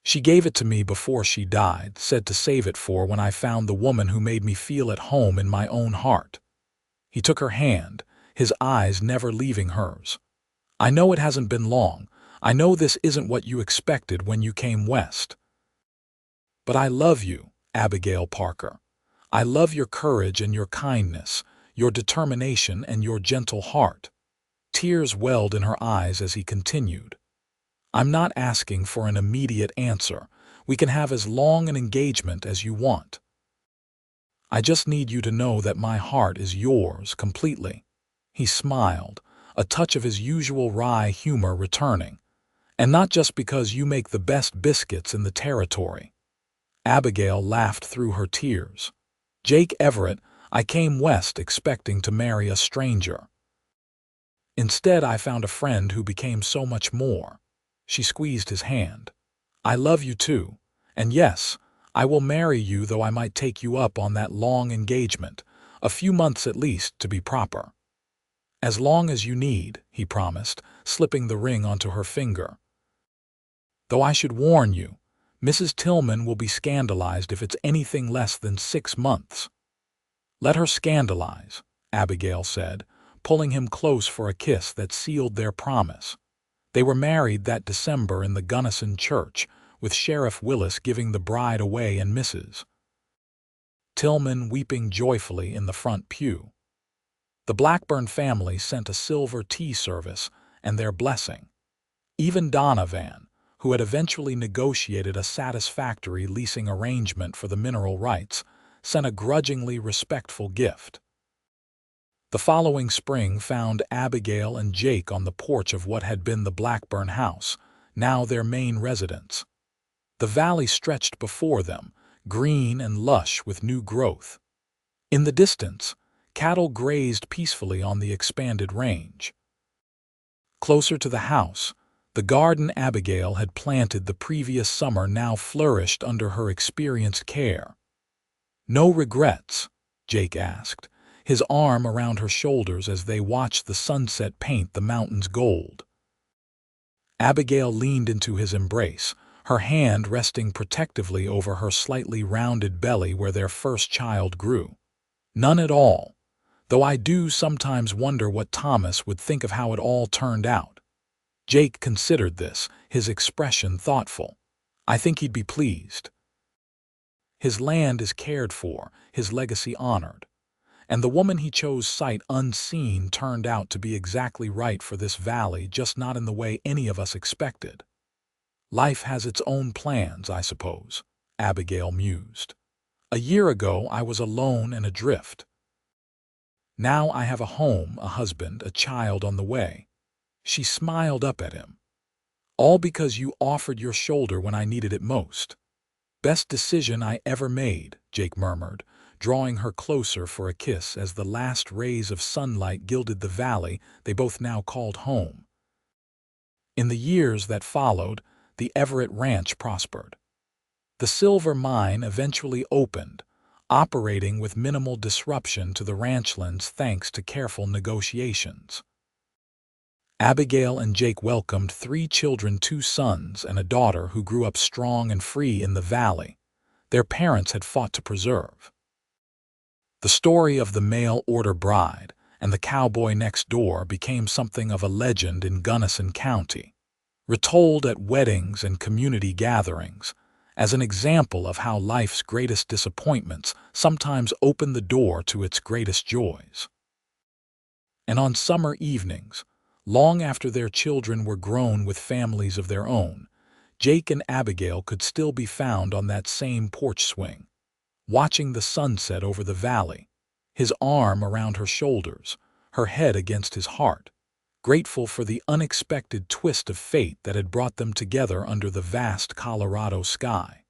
"She gave it to me before she died, said to save it for when I found the woman who made me feel at home in my own heart." He took her hand, his eyes never leaving hers. "I know it hasn't been long. I know this isn't what you expected when you came west. But I love you, Abigail Parker. I love your courage and your kindness, your determination and your gentle heart." Tears welled in her eyes as he continued. "I'm not asking for an immediate answer. We can have as long an engagement as you want. I just need you to know that my heart is yours completely." He smiled, a touch of his usual wry humor returning. "And not just because you make the best biscuits in the territory." Abigail laughed through her tears. "Jake Everett, I came west expecting to marry a stranger. Instead, I found a friend who became so much more." She squeezed his hand. "I love you too. And yes, I will marry you, though I might take you up on that long engagement, a few months at least to be proper." "As long as you need," he promised, slipping the ring onto her finger. "Though I should warn you, Mrs. Tillman will be scandalized if it's anything less than 6 months." "Let her scandalize," Abigail said, pulling him close for a kiss that sealed their promise. They were married that December in the Gunnison church, with Sheriff Willis giving the bride away and Mrs. Tillman weeping joyfully in the front pew. The Blackburn family sent a silver tea service and their blessing. Even Donovan, who had eventually negotiated a satisfactory leasing arrangement for the mineral rights, sent a grudgingly respectful gift. The following spring found Abigail and Jake on the porch of what had been the Blackburn house, now their main residence. The valley stretched before them, green and lush with new growth. In the distance, cattle grazed peacefully on the expanded range. Closer to the house, the garden Abigail had planted the previous summer now flourished under her experienced care. "No regrets?" Jake asked, his arm around her shoulders as they watched the sunset paint the mountains gold. Abigail leaned into his embrace, her hand resting protectively over her slightly rounded belly where their first child grew. "None at all, though I do sometimes wonder what Thomas would think of how it all turned out." Jake considered this, his expression thoughtful. "I think he'd be pleased. His land is cared for, his legacy honored. And the woman he chose sight unseen turned out to be exactly right for this valley, just not in the way any of us expected." "Life has its own plans, I suppose," Abigail mused. "A year ago I was alone and adrift. Now I have a home, a husband, a child on the way." She smiled up at him. "All because you offered your shoulder when I needed it most." "Best decision I ever made," Jake murmured, drawing her closer for a kiss as the last rays of sunlight gilded the valley they both now called home. In the years that followed, the Everett ranch prospered. The silver mine eventually opened, operating with minimal disruption to the ranchlands thanks to careful negotiations. Abigail and Jake welcomed 3 children, 2 sons and a daughter who grew up strong and free in the valley their parents had fought to preserve. The story of the mail-order bride and the cowboy next door became something of a legend in Gunnison County, retold at weddings and community gatherings as an example of how life's greatest disappointments sometimes open the door to its greatest joys. And on summer evenings, long after their children were grown with families of their own, Jake and Abigail could still be found on that same porch swing, watching the sunset over the valley, his arm around her shoulders, her head against his heart, grateful for the unexpected twist of fate that had brought them together under the vast Colorado sky.